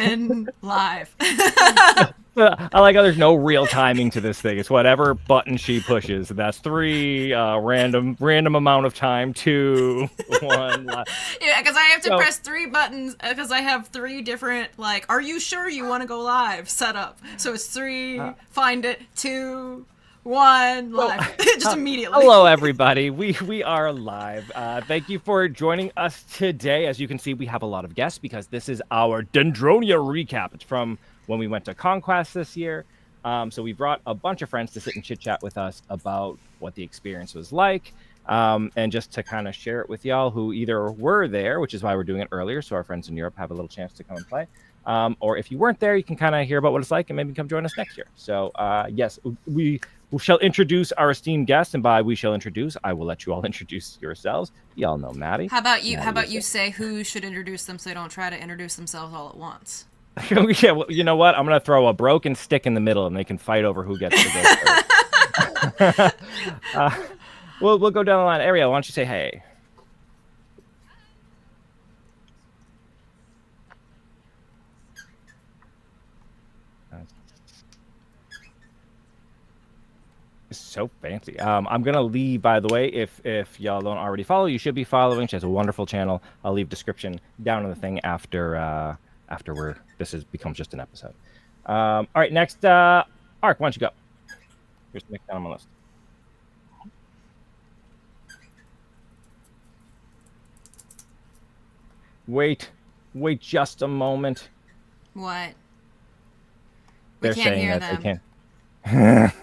1 live. I like how there's no real timing to this thing. It's whatever button she pushes. That's 3, random amount of time, 2, 1. Yeah, because I have to press 3 buttons because I have 3 different, like, are you sure you want to go live set up? So it's 3, find it, 2, 1, live. Just immediately. Hello, everybody. We are live. Thank you for joining us today. As you can see, we have a lot of guests because this is our Dendronia recap. It's from when we went to Conquest this year. So we brought a bunch of friends to sit and chit chat with us about what the experience was like. And just to kind of share it with y'all who either were there, which is why we're doing it earlier, so our friends in Europe have a little chance to come and play. Or if you weren't there, you can kind of hear about what it's like and maybe come join us next year. So yes, we shall introduce our esteemed guests, and by we shall introduce, I will let you all introduce yourselves. Y'all know Maddie. How about you? How about you say who should introduce them so they don't try to introduce themselves all at once? Yeah, well, you know what? I'm gonna throw a broken stick in the middle, and they can fight over who gets to go first. We'll go down the line. Ariel, why don't you say hey? It's so fancy. I'm gonna leave, by the way, if y'all don't already follow, you should be following. She has a wonderful channel. I'll leave description down in the thing after this becomes just an episode. All right, next, Ark, why don't you go? Here's the next down on my list. Wait just a moment. What? They're we can't saying hear that them. They can't.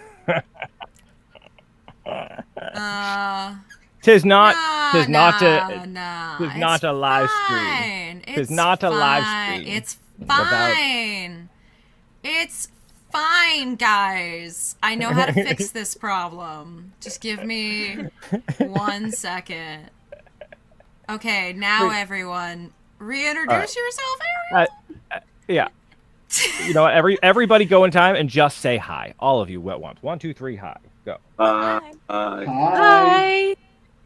Tis not a live stream. Tis not a live stream. It's fine. It's fine, guys. I know how to fix this problem. Just give me 1 second. Okay, now everyone, reintroduce yourself, Ariel. Yeah. You know, everybody go in time and just say hi. All of you at once. 1, 2, 3, hi. Go. Hi.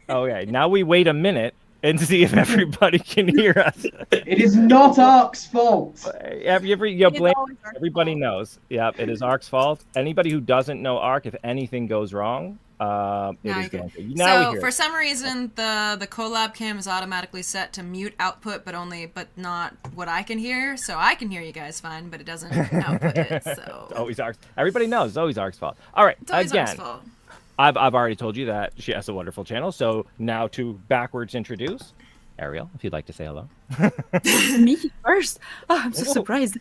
Okay, now we wait a minute and see if everybody can hear us. It is not Ark's fault. Everybody knows. Yep, it is Ark's fault. Anybody who doesn't know Ark, if anything goes wrong, it is going to. So for some reason, the collab cam is automatically set to mute output, but not what I can hear. So I can hear you guys fine, but it doesn't output it. So it's always Ark's. Everybody knows it's always Ark's fault. All right, it's always Ark's fault. I've already told you that she has a wonderful channel. So now to backwards introduce Ariel, if you'd like to say hello. Me first. Oh, I'm so surprised.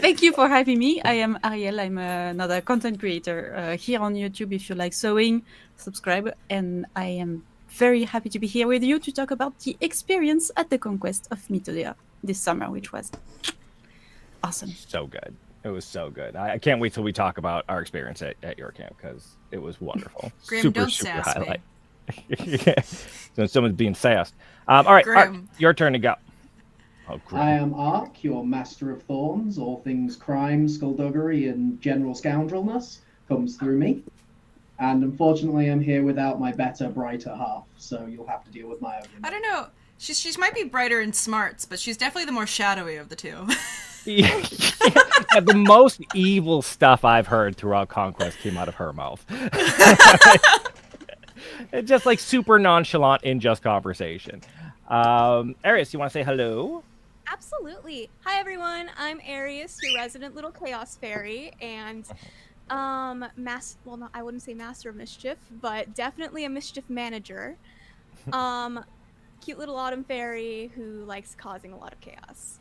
Thank you for having me. I am Ariel. I'm another content creator here on YouTube. If you like sewing, subscribe. And I am very happy to be here with you to talk about the experience at the Conquest of Mythodia this summer, which was awesome. So good. It was so good. I can't wait till we talk about our experience at your camp because it was wonderful. Grim, super don't sass highlight. So someone's being sassed. All right, Ark, your turn to go. Oh, I am Ark, your master of thorns. All things crime, skullduggery, and general scoundrelness comes through me. And unfortunately, I'm here without my better, brighter half, so you'll have to deal with my own. I don't know. She might be brighter in smarts, but she's definitely the more shadowy of the two. Yeah, the most evil stuff I've heard throughout Conquest came out of her mouth. It's just like super nonchalant in just conversation. Arius, you want to say hello? Absolutely. Hi, everyone. I'm Arius, your resident little chaos fairy, and well, no, I wouldn't say master of mischief, but definitely a mischief manager. Cute little autumn fairy who likes causing a lot of chaos.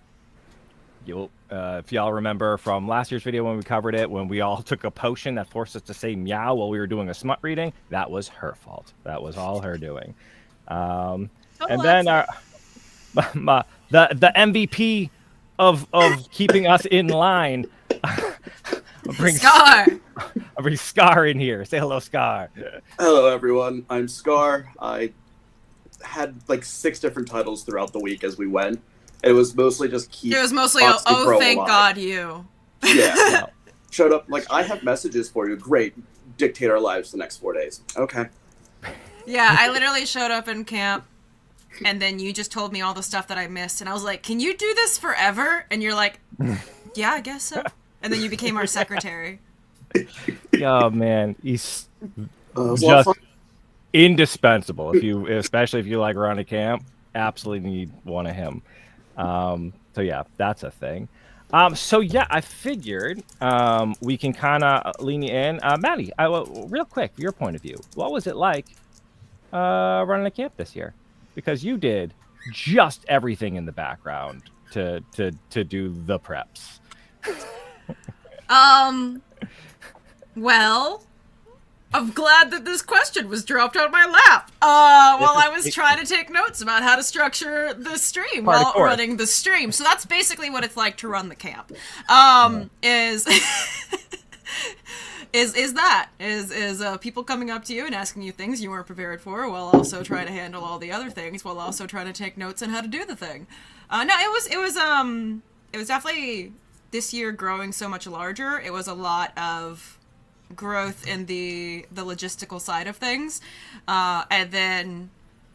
If y'all remember from last year's video when we covered it, when we all took a potion that forced us to say meow while we were doing a smut reading, that was her fault. That was all her doing. And then the MVP of keeping us in line. I'll bring Scar in here. Say hello, Scar. Hello, everyone. I'm Scar. I had like 6 different titles throughout the week as we went. It was mostly just keep. It was mostly, thank God you. Yeah. Showed up, like, I have messages for you. Great. Dictate our lives the next 4 days. Okay. Yeah, I literally showed up in camp and then you just told me all the stuff that I missed, and I was like, "Can you do this forever?" And you're like, "Yeah, I guess so." And then you became our secretary. Oh man, he's It's a lot of just fun. indispensable. Especially if you like run a camp, absolutely need one of him. So yeah, that's a thing. So yeah, I figured we can kind of lean you in. Maddie, real quick, your point of view, what was it like running a camp this year? Because you did just everything in the background to do the preps. Well, I'm glad that this question was dropped on my lap while I was trying to take notes about how to structure the stream while running the stream. So that's basically what it's like to run the camp. Is people coming up to you and asking you things you weren't prepared for, while also trying to handle all the other things, while also trying to take notes on how to do the thing. No, it was definitely this year growing so much larger. It was a lot of growth in the logistical side of things, and then,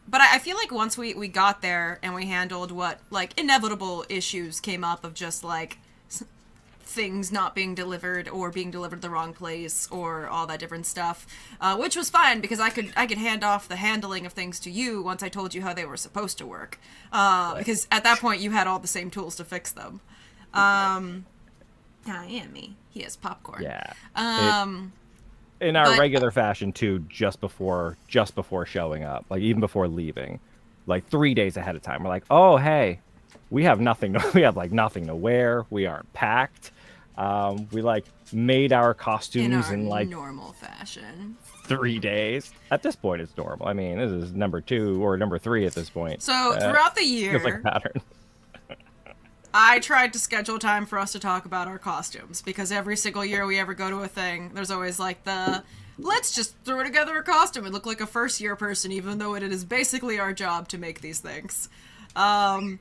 but I feel like once we got there and we handled what like inevitable issues came up of just like things not being delivered or being delivered the wrong place or all that different stuff, which was fine because I could hand off the handling of things to you once I told you how they were supposed to work, because at that point you had all the same tools to fix them. Me. He has popcorn. Yeah. In our regular fashion too, just before showing up, like even before leaving, like 3 days ahead of time, we're like, oh hey, we have nothing to wear. We aren't packed. We like made our costumes in like normal fashion. 3 days. At this point, it's normal. I mean, this is number 2 or number 3 at this point. So throughout the year, it's like a pattern. I tried to schedule time for us to talk about our costumes, because every single year we ever go to a thing, there's always like let's just throw together a costume and look like a first year person, even though it is basically our job to make these things. And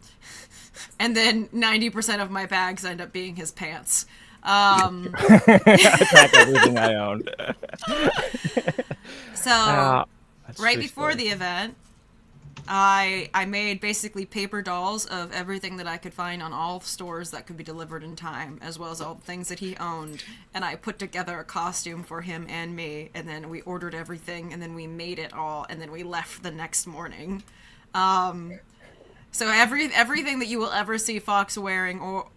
then 90% of my bags end up being his pants. Attack everything I owned. So right before the event, I made basically paper dolls of everything that I could find on all stores that could be delivered in time, as well as all the things that he owned, and I put together a costume for him and me, and then we ordered everything, and then we made it all, and then we left the next morning. So everything that you will ever see Fox wearing, or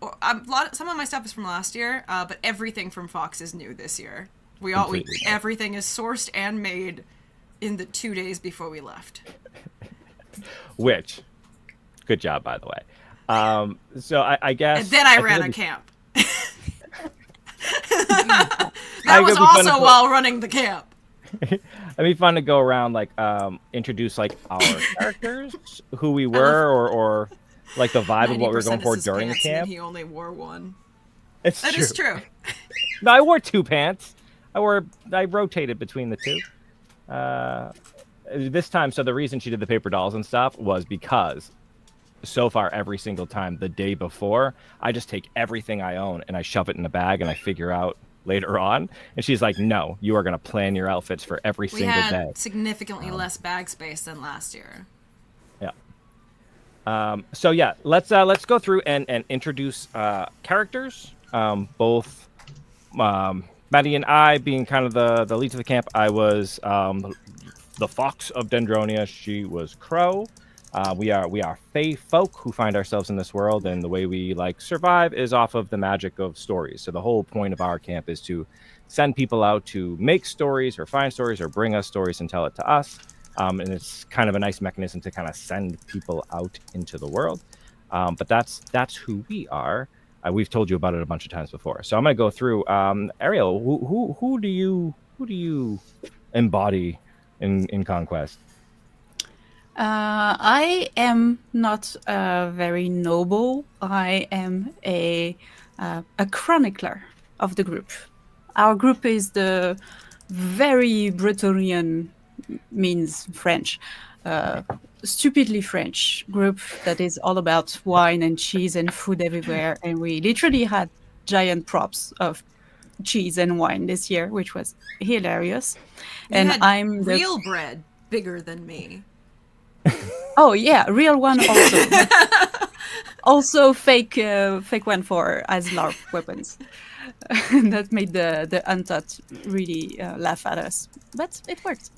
some of my stuff is from last year, but everything from Fox is new this year. Everything is sourced and made in the 2 days before we left. Which, good job, by the way. So I guess. And then I ran a camp. That was also while running the camp. It'd be fun to go around, like, introduce like our characters, who we were, or like the vibe of what we were going for during the camp. He only wore one. That is true. No, I wore 2 pants. I rotated between the 2. This time, so the reason she did the paper dolls and stuff was because so far every single time the day before, I just take everything I own and I shove it in a bag and I figure out later on. And she's like, no, you are going to plan your outfits for every single day. We had significantly less bag space than last year. Yeah. So yeah, let's go through and introduce characters. Both Maddie and I being kind of the leads of the camp. I was the Fox of Dendronia. She was Crow. We are Fae folk who find ourselves in this world, and the way we like survive is off of the magic of stories. So the whole point of our camp is to send people out to make stories or find stories or bring us stories and tell it to us. And it's kind of a nice mechanism to kind of send people out into the world. But that's who we are. We've told you about it a bunch of times before. So I'm going to go through. Ariel, who do you embody in Conquest? I am not very noble. I am a chronicler of the group. Our group is the very Bretonnian, means French, stupidly French group that is all about wine and cheese and food everywhere. And we literally had giant props of cheese and wine this year, which was hilarious. I'm real bread bigger than me. Oh yeah, real one also. Also fake one for as LARP weapons. That made the untouched really laugh at us, but it worked.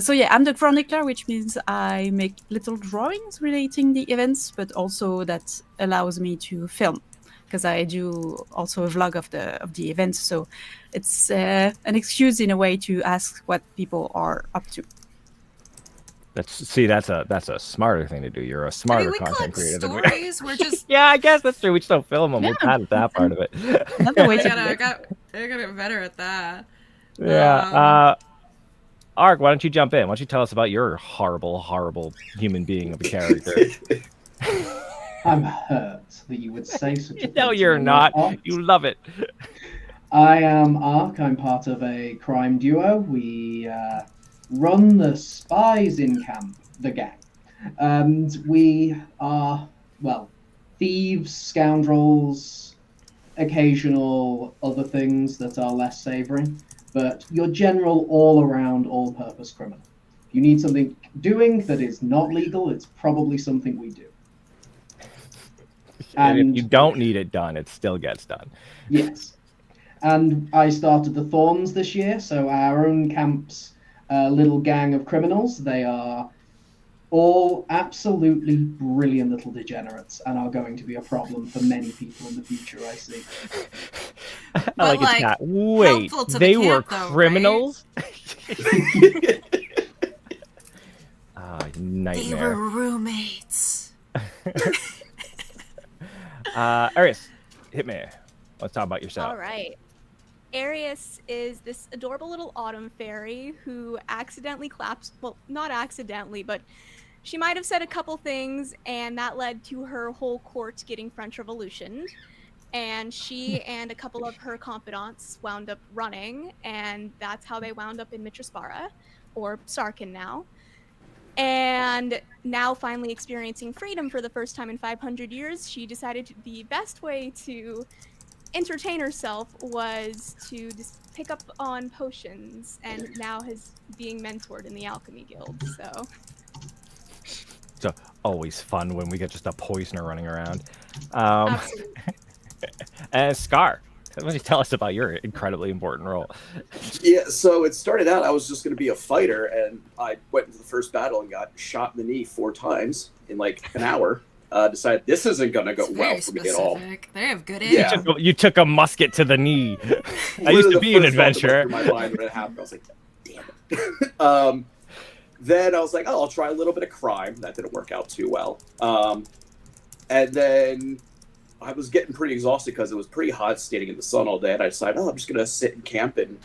So yeah, I'm the chronicler, which means I make little drawings relating the events, but also that allows me to film because I do also a vlog of the events. So it's an excuse in a way to ask what people are up to. That's a smarter thing to do. You're a I smarter mean, we content collect creator than we stories. We're just Yeah, I guess that's true. We just don't film them. Yeah. We're bad at that part of it. Another way I to gotta, do I it. got, I gotta get better at that. Yeah. Ark, why don't you jump in? Why don't you tell us about your horrible, horrible human being of a character? I'm hurt that you would say such a thing. No, to you're me, not. Ark. You love it. I am Ark. I'm part of a crime duo. We run the Spies in Camp, the gang. And we are, well, thieves, scoundrels, occasional other things that are less savory, but your general all-around, all-purpose criminal. If you need something doing that is not legal, it's probably something we do. And And- if you don't need it done, it still gets done. Yes. And I started the Thorns this year, so our own camp's little gang of criminals. They are all absolutely brilliant little degenerates and are going to be a problem for many people in the future, I see. I like like, a chat. Wait, helpful to the they camp, were though, right? criminals? They Nightmare. were roommates. Arius, hit me. Let's talk about yourself. All right. Arius is this adorable little autumn fairy who accidentally claps. Well, not accidentally, but she might have said a couple things, and that led to her whole court getting French Revolution. And she and a couple of her confidants wound up running, and that's how they wound up in Mitraspara, or Sarkin now. And now, finally experiencing freedom for the first time in 500 years, she decided the best way to entertain herself was to just pick up on potions, and now is being mentored in the Alchemy Guild. So Always fun when we get just a poisoner running around. absolutely. And Scar, why don't you tell us about your incredibly important role? Yeah, so it started out, I was just going to be a fighter, and I went into the first battle and got shot in the knee 4 times in like an hour. Decided this isn't going to go It's well very for me at all. specific. They have good aim. Yeah. You took a musket to the knee. I Literally used to the be an first thought that went adventurer. through my mind when it happened, I was like, damn it. Then I was like, oh, I'll try a little bit of crime. That didn't work out too well. And then I was getting pretty exhausted because it was pretty hot standing in the sun all day. And I decided, oh, I'm just going to sit in camp and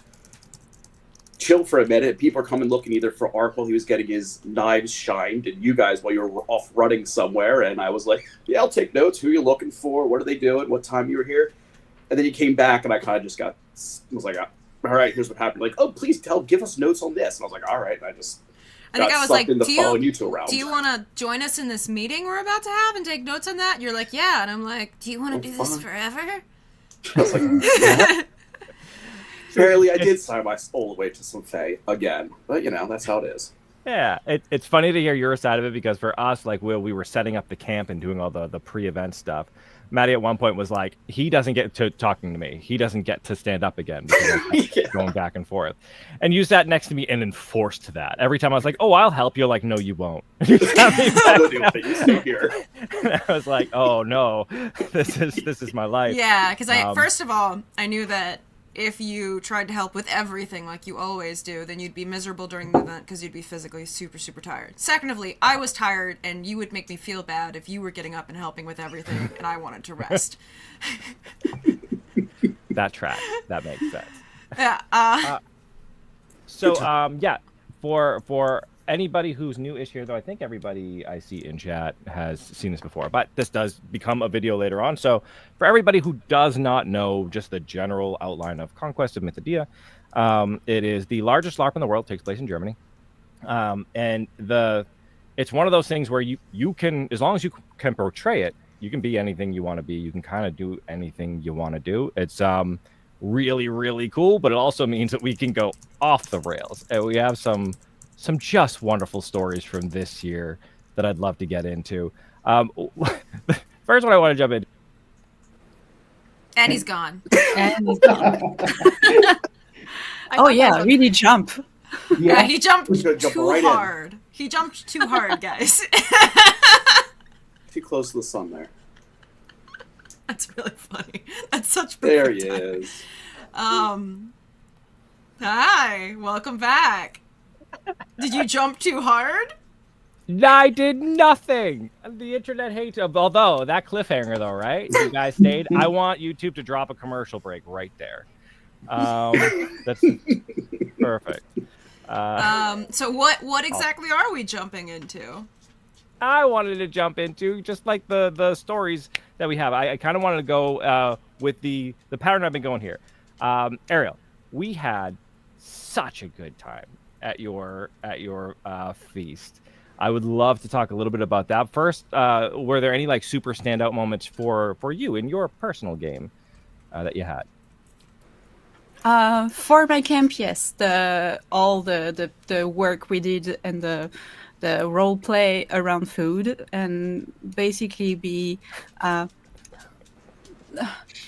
chill for a minute. People are coming looking either for Ark while he was getting his knives shined, and you guys while you were off running somewhere. And I was like, yeah, I'll take notes. Who are you looking for? What are they doing? What time you were here? And then you came back, and I kind of just was like, all right, here's what happened. Like, oh, please give us notes on this. And I was like, all right. And I just I think got I was sucked like, into do following you you two around. do you want to join us in this meeting we're about to have and take notes on that? You're like, yeah. And I'm like, do you want to do this fine. forever? I was like, yeah. Apparently, I did sign my soul away to some fae again, but that's how it is. Yeah, it's funny to hear your side of it because for us, like we were setting up the camp and doing all the pre-event stuff. Maddie at one point was like, he doesn't get to talking to me. He doesn't get to stand up again because I kept going back and forth. And you sat next to me and enforced that. Every time I was like, oh, I'll help you. Like, no, you won't. You sat me back down. You stay here. And I was like, oh no, this is my life. Yeah, because first of all, I knew that if you tried to help with everything like you always do, then you'd be miserable during the event because you'd be physically super, super tired. Secondly, I was tired, and you would make me feel bad if you were getting up and helping with everything, and I wanted to rest. That tracks. That makes sense. Yeah. For anybody who's new-ish here, though, I think everybody I see in chat has seen this before, but this does become a video later on. So for everybody who does not know just the general outline of Conquest of Mythodia, it is the largest LARP in the world, takes place in Germany. And it's one of those things where you can, as long as you can portray it, you can be anything you want to be. You can kind of do anything you want to do. It's really, really cool, but it also means that we can go off the rails. And we have some some just wonderful stories from this year that I'd love to get into. First one I want to jump in. And he's gone. And I oh thought yeah, that was- really jump. Yeah, he jumped He's gonna jump too right in. hard. He jumped too hard, guys. Too close to the sun there. That's really funny. That's such There perfect he timing. is. Hi, welcome back. Did you jump too hard? I did nothing. The internet hates. Although that cliffhanger, though, right? You guys stayed. I want YouTube to drop a commercial break right there. That's perfect. So what exactly are we jumping into? I wanted to jump into just like the stories that we have. I kind of wanted to go with the pattern I've been going here. Ariel, we had such a good time at your feast. I would love to talk a little bit about that. First, were there any like super standout moments for you in your personal game that you had? For my camp, yes, all the work we did and the role play around food, and basically be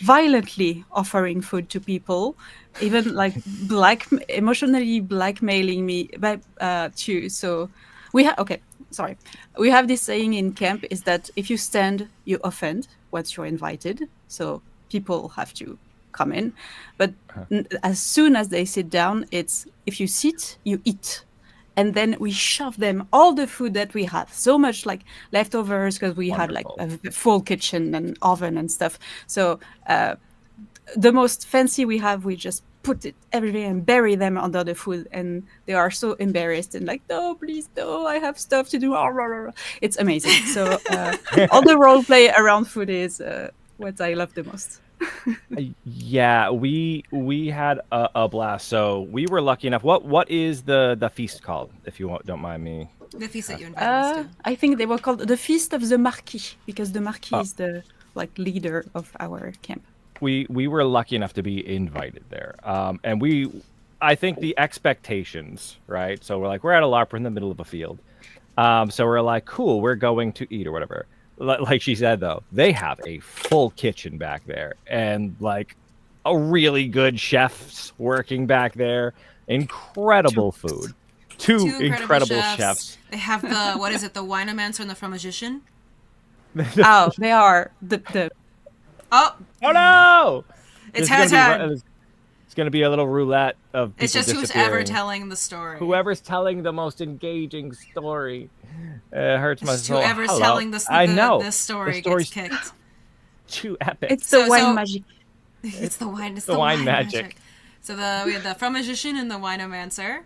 violently offering food to people, even like emotionally blackmailing me too. So we have this saying in camp is that if you stand, you offend once you're invited. So people have to come in, but as soon as they sit down, it's if you sit, you eat. And then we shove them all the food that we had, so much like leftovers, because we had like a full kitchen and oven and stuff. So the most fancy we have, we just put it everything and bury them under the food, and they are so embarrassed and like, no, please, no, I have stuff to do. It's amazing. So all the role play around food is what I love the most. Yeah, we had a blast. So we were lucky enough. What is the feast called, if you don't mind me? The feast that you invited us to. I think they were called the Feast of the Marquis, because the Marquis is the leader of our camp. We were lucky enough to be invited there, and I think the expectations, right? So we're at a LARP, we're in the middle of a field, so we're like, cool, we're going to eat or whatever. Like she said, though, they have a full kitchen back there, and like a really good chefs working back there. Incredible food. Two incredible chefs. They have the what is it? The Winomancer and the Fromagician. Oh, they are the. Oh no! It's head. It's going to be a little roulette of people It's just who's ever telling the story. Whoever's telling the most engaging story. It hurts my soul. Whoever's telling this story gets kicked. Too epic. It's the wine magic. It's the wine. It's the wine magic. So we had the Fromagician and the Winomancer.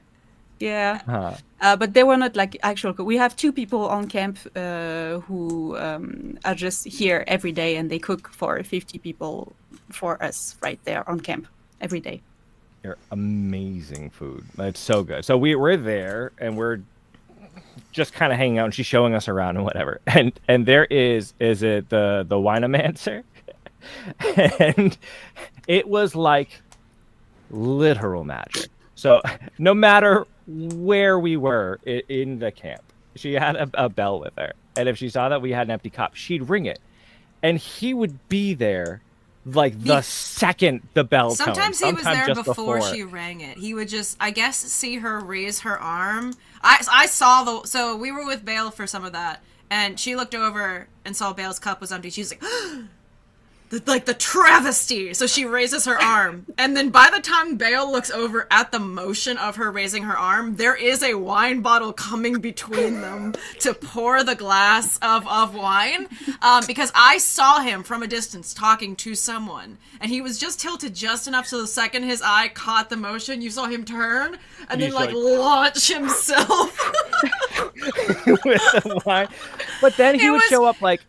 Yeah, but they were not like actual. We have two people on camp who are just here every day, and they cook for 50 people for us right there on camp every day. They're amazing food. It's so good. So we're there, and we're just kind of hanging out, and she's showing us around and whatever. And there is it the Winomancer? And it was like literal magic. So no matter where we were in the camp, she had a bell with her, and if she saw that we had an empty cup, she'd ring it, and he would be there like the second the bell toned. Sometimes he was there before she rang it. He would just, I guess, see her raise her arm. I saw so we were with Bale for some of that, and she looked over and saw Bale's cup was empty. She was like, like the travesty. So she raises her arm, and then by the time Bale looks over at the motion of her raising her arm, there is a wine bottle coming between them to pour the glass of wine, because I saw him from a distance talking to someone, and he was just tilted just enough so the second his eye caught the motion, you saw him turn and then like launch himself with the wine. But then he would show up like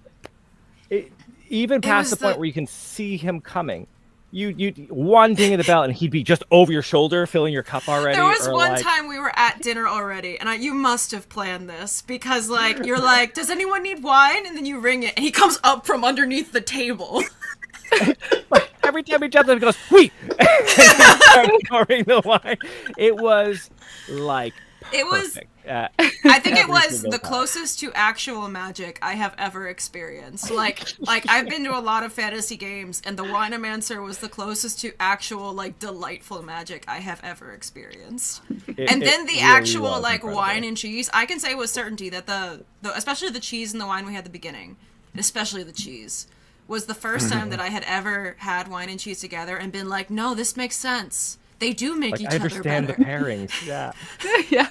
even past the point where you can see him coming. You one ding of the bell, and he'd be just over your shoulder, filling your cup already. There was one time we were at dinner already, and you must have planned this, because like you're like, does anyone need wine? And then you ring it, and he comes up from underneath the table. Every time he jumps up, he goes, "Wait!" and starts pouring the wine. It was like It was. perfect. I think it Every was single the time. closest to actual magic I have ever experienced. Like I've been to a lot of fantasy games, and the Winomancer was the closest to actual like delightful magic I have ever experienced. And then the really actual was like incredible. wine and cheese, I can say with certainty that the especially the cheese and the wine we had at the beginning, especially the cheese, was the first time that I had ever had wine and cheese together and been like, no, this makes sense. They do make Like, each I other understand better. the pairings. Yeah. Yeah.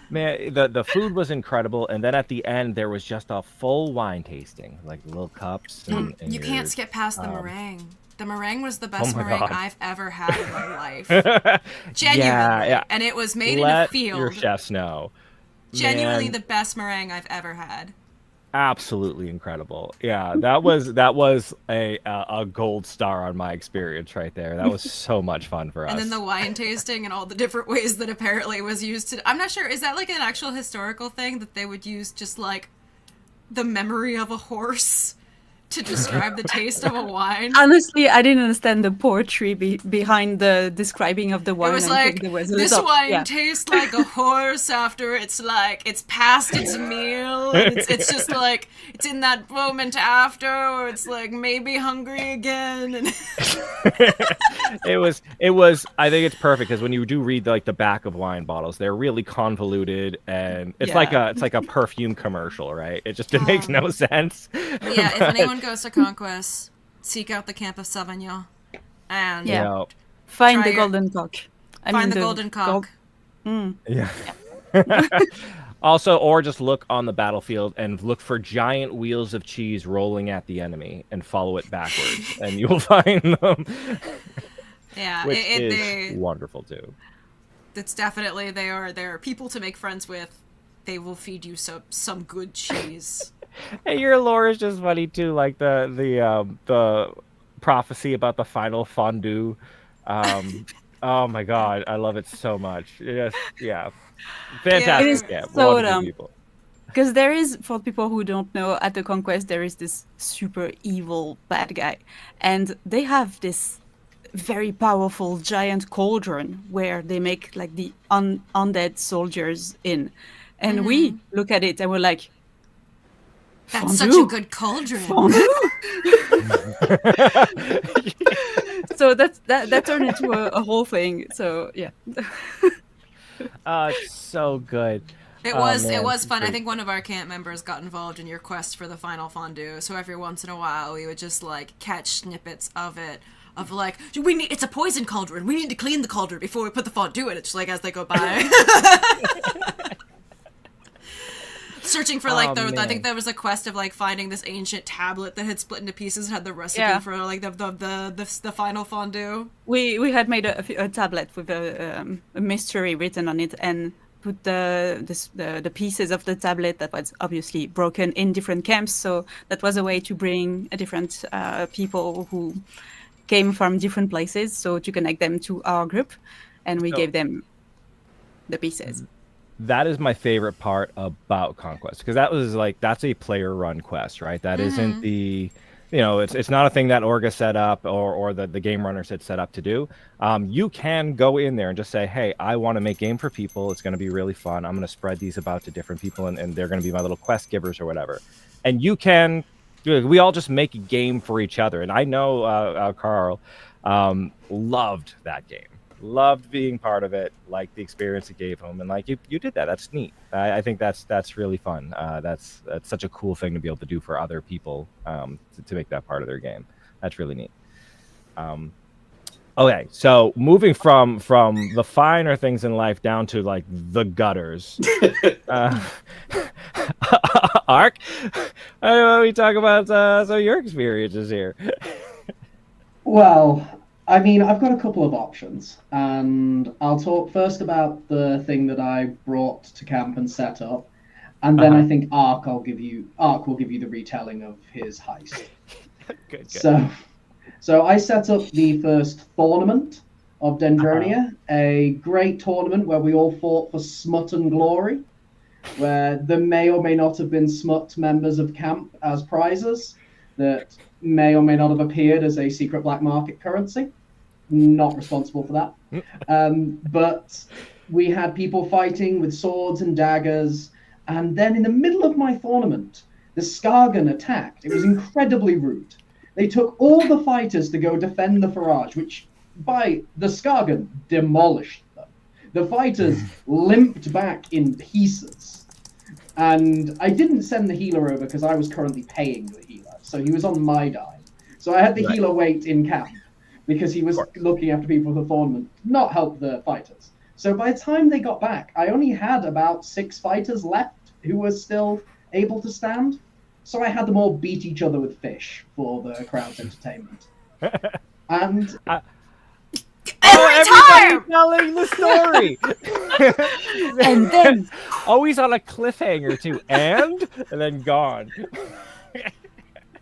Man, the food was incredible, and then at the end there was just a full wine tasting, like little cups. And You your- can't skip past the meringue. The meringue was the best Oh my meringue God. I've ever had in my life. Genuinely. yeah. And it was made Let in a field. your chefs know. Genuinely Man, the best meringue I've ever had. absolutely incredible. Yeah, that was a gold star on my experience right there. That was so much fun for us. And then the wine tasting and all the different ways that apparently it was used to... I'm not sure, is that like an actual historical thing that they would use just like the memory of a horse to describe the taste of a wine? Honestly, I didn't understand the poetry behind the describing of the wine. It was I like, think there was a this lot- wine yeah. tastes like a horse after it's past its meal, and it's just like, it's in that moment after, or it's like maybe hungry again, and it was I think it's perfect because when you do read like the back of wine bottles, they're really convoluted, and it's Yeah. like a perfume commercial, right? It makes no sense. But yeah, if anyone goes to Conquest, seek out the camp of Sauvignon, and Yeah. You know, Find Try the your- golden cock. I find mean, the golden cock. Mm. yeah. Also, or just look on the battlefield and look for giant wheels of cheese rolling at the enemy and follow it backwards, and you will find them, Yeah, which is wonderful too. it's definitely, they are people to make friends with. They will feed you some good cheese. Hey, your lore is just funny too, like the prophecy about the final fondue. Oh my god, I love it so much. Yeah, fantastic. It is Yeah, so wonderful dumb. people. Because there is, for people who don't know, at the Conquest, there is this super evil bad guy. And they have this very powerful giant cauldron where they make like the undead soldiers in. And we look at it and we're like, That's such a fondue? good cauldron. Fondue? So that turned into a whole thing. So yeah. It's so good. It Oh, was man, fun. I great. think one of our camp members got involved in your quest for the final fondue. So every once in a while, we would just like catch snippets of it. Of like, it's a poison cauldron. We need to clean the cauldron before we put the fondue in it. Just like as they go by. Searching for like Oh, I man. think there was a quest of like finding this ancient tablet that had split into pieces and had the recipe Yeah. for like the final fondue. We had made a tablet with a mystery written on it and put the pieces of the tablet that was obviously broken in different camps. So that was a way to bring a different people who came from different places, so to connect them to our group, and we So- gave them the pieces. That is my favorite part about Conquest, because that's a player run quest, right? That isn't the, it's not a thing that Orga set up or the game runners had set up to do. You can go in there and just say, hey, I want to make game for people. It's going to be really fun. I'm going to spread these about to different people, and they're going to be my little quest givers or whatever. And you can, we all just make a game for each other. And I know Carl loved that game. Loved being part of it, liked the experience it gave him, and like you did that. That's neat. I think that's really fun. That's such a cool thing to be able to do for other people, to make that part of their game. That's really neat. Okay, so moving from the finer things in life down to like the gutters. Ark, why don't we talk about some of your experiences here? Well, I mean, I've got a couple of options, and I'll talk first about the thing that I brought to camp and set up, and then I think Ark will give you the retelling of his heist. Good. So I set up the first tournament of Dendronia, a great tournament where we all fought for smut and glory, where there may or may not have been smut members of camp as prizes that may or may not have appeared as a secret black market currency. Not responsible for that. But we had people fighting with swords and daggers, and then in the middle of my tournament, the Skagen attacked. It was incredibly rude. They took all the fighters to go defend the Farage, which by the Skagen demolished them. The fighters limped back in pieces. And I didn't send the healer over because I was currently paying the healer, so he was on my dime. So I had the healer wait in camp because he was looking after people for the tournament, not help the fighters. So by the time they got back, I only had about 6 fighters left who were still able to stand. So I had them all beat each other with fish for the crowd's entertainment. And everybody's telling the story. And then Always on a cliffhanger too, and then gone.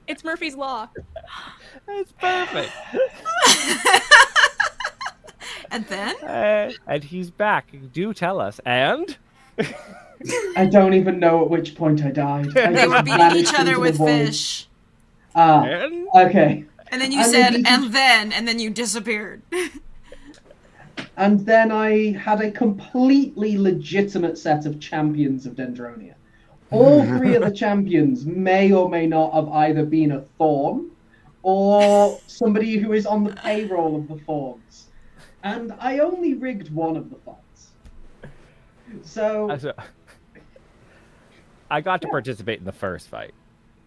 It's Murphy's Law. It's perfect. And then? And he's back. Do tell us. And? I don't even know at which point I died. I They just were beating vanished each other into with the void. fish. And? Okay. And then you And they said, beat and then you disappeared. And then I had a completely legitimate set of champions of Dendronia. All 3 of the champions may or may not have either been a Thorn or somebody who is on the payroll of the Thorns. And I only rigged one of the fights. So I got to participate in the first fight.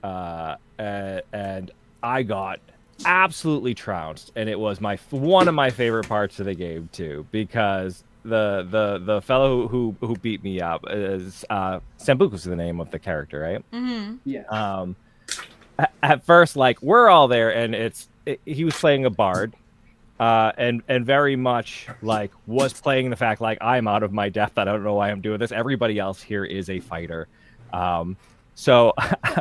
And I got absolutely trounced, and it was one of my favorite parts of the game too, because the fellow who beat me up is Sambuku is the name of the character, right? Mm-hmm. yeah. At first, like, we're all there, and he was playing a bard, and very much like was playing the fact like, I'm out of my depth, I don't know why I'm doing this. Everybody else here is a fighter. So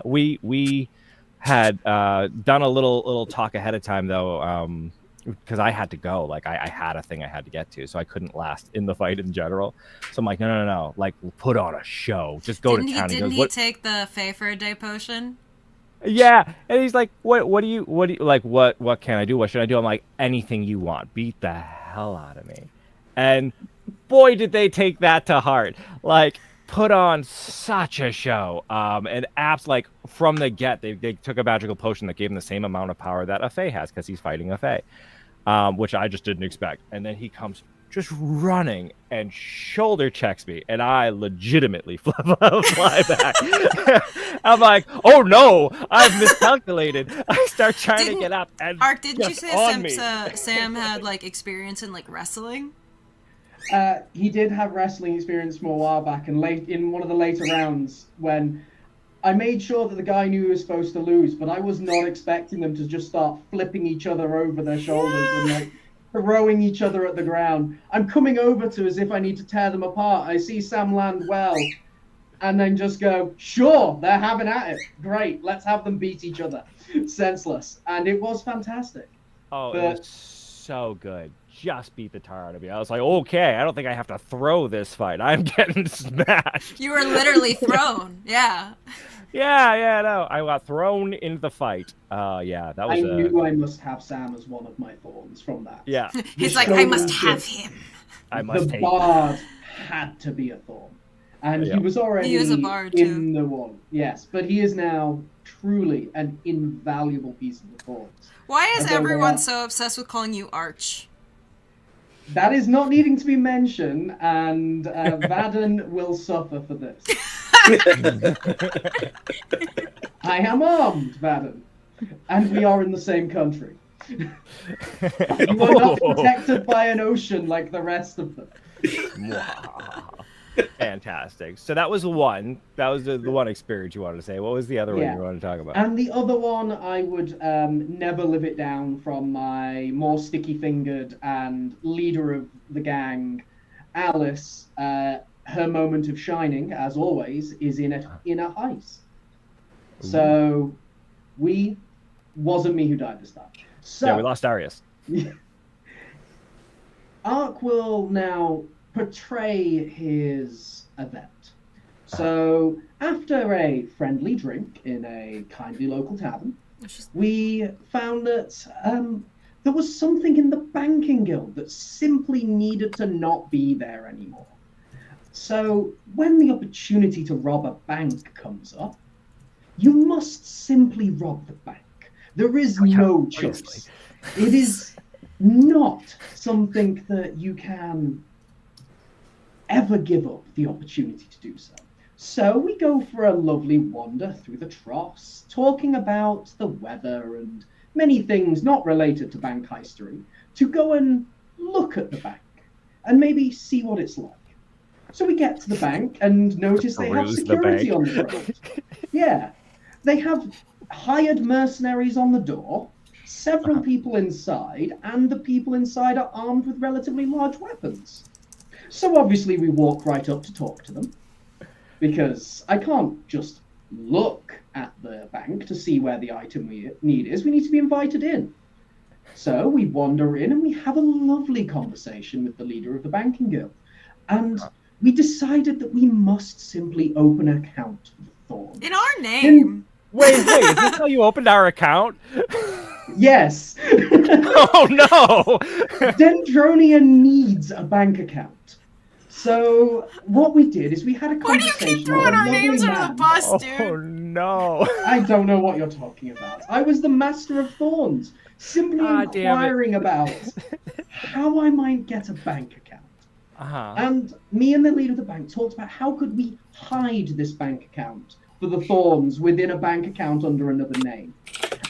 we had done a little talk ahead of time though, because I had to go. Like I had a thing I had to get to, so I couldn't last in the fight in general. So I'm like, no, like, we'll put on a show. Just go to town. Didn't he take the Fae for a Day potion? Yeah, and he's like, what do you like? What can I do? What should I do? I'm like, anything you want. Beat the hell out of me. And boy, did they take that to heart. Like, put on such a show. And apps, like, from the get, they took a magical potion that gave him the same amount of power that a Fae has, because he's fighting a Fae, which I just didn't expect. And then he comes just running and shoulder checks me, and I legitimately fly back. I'm like, oh no, I've miscalculated. I start trying to get up, and Ark, didn't you just say on me. Sam had like experience in like wrestling? He did have wrestling experience from a while back, and late in one of the later rounds, when I made sure that the guy knew he was supposed to lose, but I was not expecting them to just start flipping each other over their shoulders and like throwing each other at the ground. I'm coming over to as if I need to tear them apart. I see Sam land well, and then just go, sure, they're having at it. Great, let's have them beat each other. Senseless. And it was fantastic. Oh, it was so good. Just beat the tar out of me. I was like, okay, I don't think I have to throw this fight. I'm getting smashed. You were literally thrown. Yeah. Yeah, no. I got thrown into the fight. Yeah, that was. I knew I must have Sam as one of my thorns from that. Yeah. He's like, I must have him. I must the take bard had to be a thorn. And he was already He is a bard, in the one. Yes, but he is now truly an invaluable piece of the thorns. Why is I don't know everyone why. so obsessed with calling you Arch? That is not needing to be mentioned, and Vaden will suffer for this. I am armed, Vaden, and we are in the same country. You are not protected by an ocean like the rest of them. Fantastic. So that was one. That was the one experience you wanted to say. What was the other one you wanted to talk about? And the other one, I would never live it down from my more sticky-fingered and leader of the gang, Alice. Her moment of shining, as always, is in a heist. So, wasn't me who died this time. So, yeah, we lost Darius. Ark will now portray his event. So, after a friendly drink in a kindly local tavern, we found that there was something in the banking guild that simply needed to not be there anymore. So when the opportunity to rob a bank comes up, you must simply rob the bank. There is no choice. It is not something that you can ever give up the opportunity to do so. So we go for a lovely wander through the Tross, talking about the weather and many things not related to bank heistery, to go and look at the bank and maybe see what it's like. So we get to the bank and notice they have security on the front. Yeah, they have hired mercenaries on the door, several people inside, and the people inside are armed with relatively large weapons. So obviously we walk right up to talk to them, because I can't just look at the bank to see where the item we need is. We need to be invited in. So we wander in and we have a lovely conversation with the leader of the banking guild. And we decided that we must simply open an account for the Thorn. In our name. Wait, is this how you opened our account? Yes. Oh no! Dendronia needs a bank account. So what we did is we had a Why do you conversation. keep throwing our names under the man. bus, dude? Oh no! I don't know what you're talking about. I was the Master of Thorns, simply inquiring about how I might get a bank account. And me and the leader of the bank talked about how could we hide this bank account for the Thorns within a bank account under another name,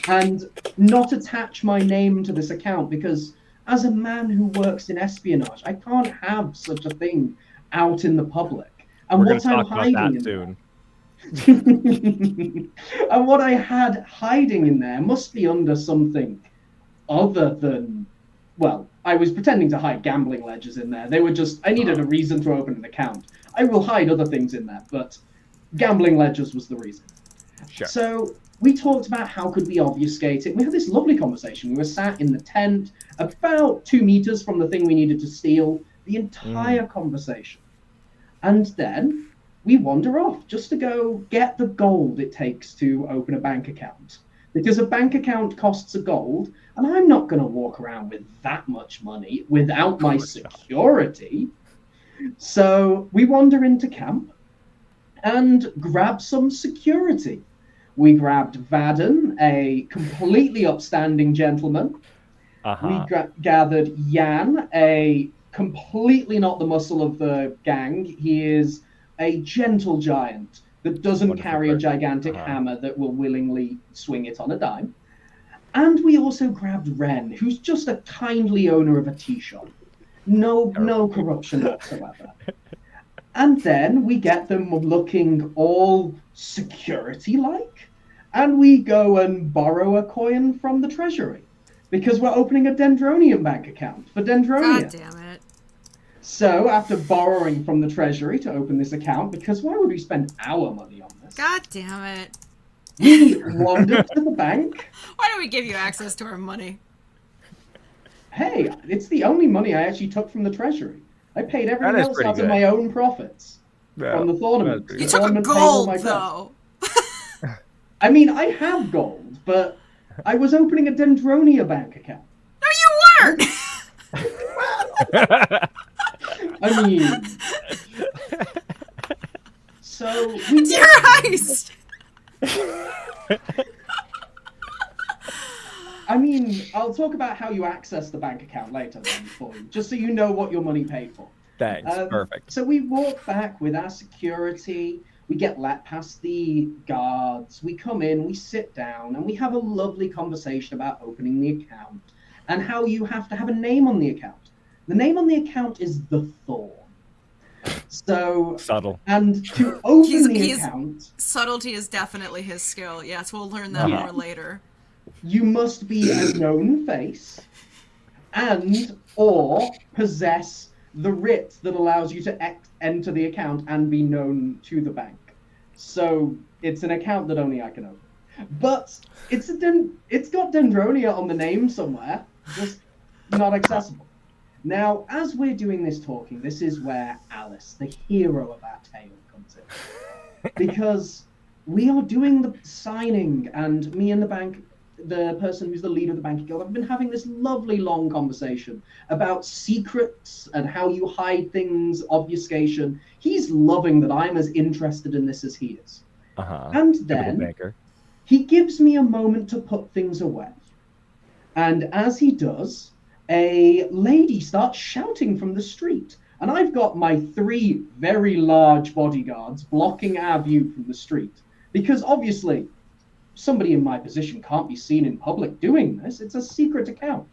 and not attach my name to this account, because as a man who works in espionage, I can't have such a thing out in the public. And We're what I'm hiding in soon. And what I had hiding in there must be under something other than, well, I was pretending to hide gambling ledgers in there. They were just, I needed a reason to open an account. I will hide other things in there, but gambling ledgers was the reason. Sure. So we talked about how could we obfuscate it. We had this lovely conversation. We were sat in the tent about 2 meters from the thing we needed to steal, the entire conversation. And then we wander off just to go get the gold it takes to open a bank account. Because a bank account costs a gold, and I'm not going to walk around with that much money without my security. So we wander into camp and grab some security. We grabbed Vaden, a completely upstanding gentleman. We gathered Jan, a completely not the muscle of the gang. He is a gentle giant that doesn't carry a gigantic hammer that will willingly swing it on a dime. And we also grabbed Ren, who's just a kindly owner of a tea shop. No corruption whatsoever. And then we get them looking all security-like, and we go and borrow a coin from the treasury, because we're opening a Dendronian bank account for Dendronia. God damn it. So after borrowing from the treasury to open this account, because why would we spend our money on this? God damn it. We wandered to the bank. Why do we give you access to our money? Hey, it's the only money I actually took from the treasury. I paid everything else out of my own profits from the tournament. You took a gold, though. I mean, I have gold, but I was opening a Dendronia bank account. No, you weren't! I mean... So... Dear heist! I mean, I'll talk about how you access the bank account later then for you, just so you know what your money paid for. Thanks, perfect. So we walk back with our security, we get let past the guards, we come in, we sit down, and we have a lovely conversation about opening the account, and how you have to have a name on the account. The name on the account is the Thorn. So subtle. And to open the account, subtlety is definitely his skill. Yes, we'll learn that more later. You must be a known face, and or possess the writ that allows you to enter the account and be known to the bank. So it's an account that only I can open. But it's got Dendronia on the name somewhere, just not accessible. Now, as we're doing this talking, this is where Alice, the hero of our tale, comes in. Because we are doing the signing, and me and the bank the person who's the leader of the banking guild, I've been having this lovely long conversation about secrets and how you hide things, obfuscation. He's loving that I'm as interested in this as he is. And then he gives me a moment to put things away. And as he does, a lady starts shouting from the street. And I've got my 3 very large bodyguards blocking our view from the street. Because obviously, somebody in my position can't be seen in public doing this. It's a secret account.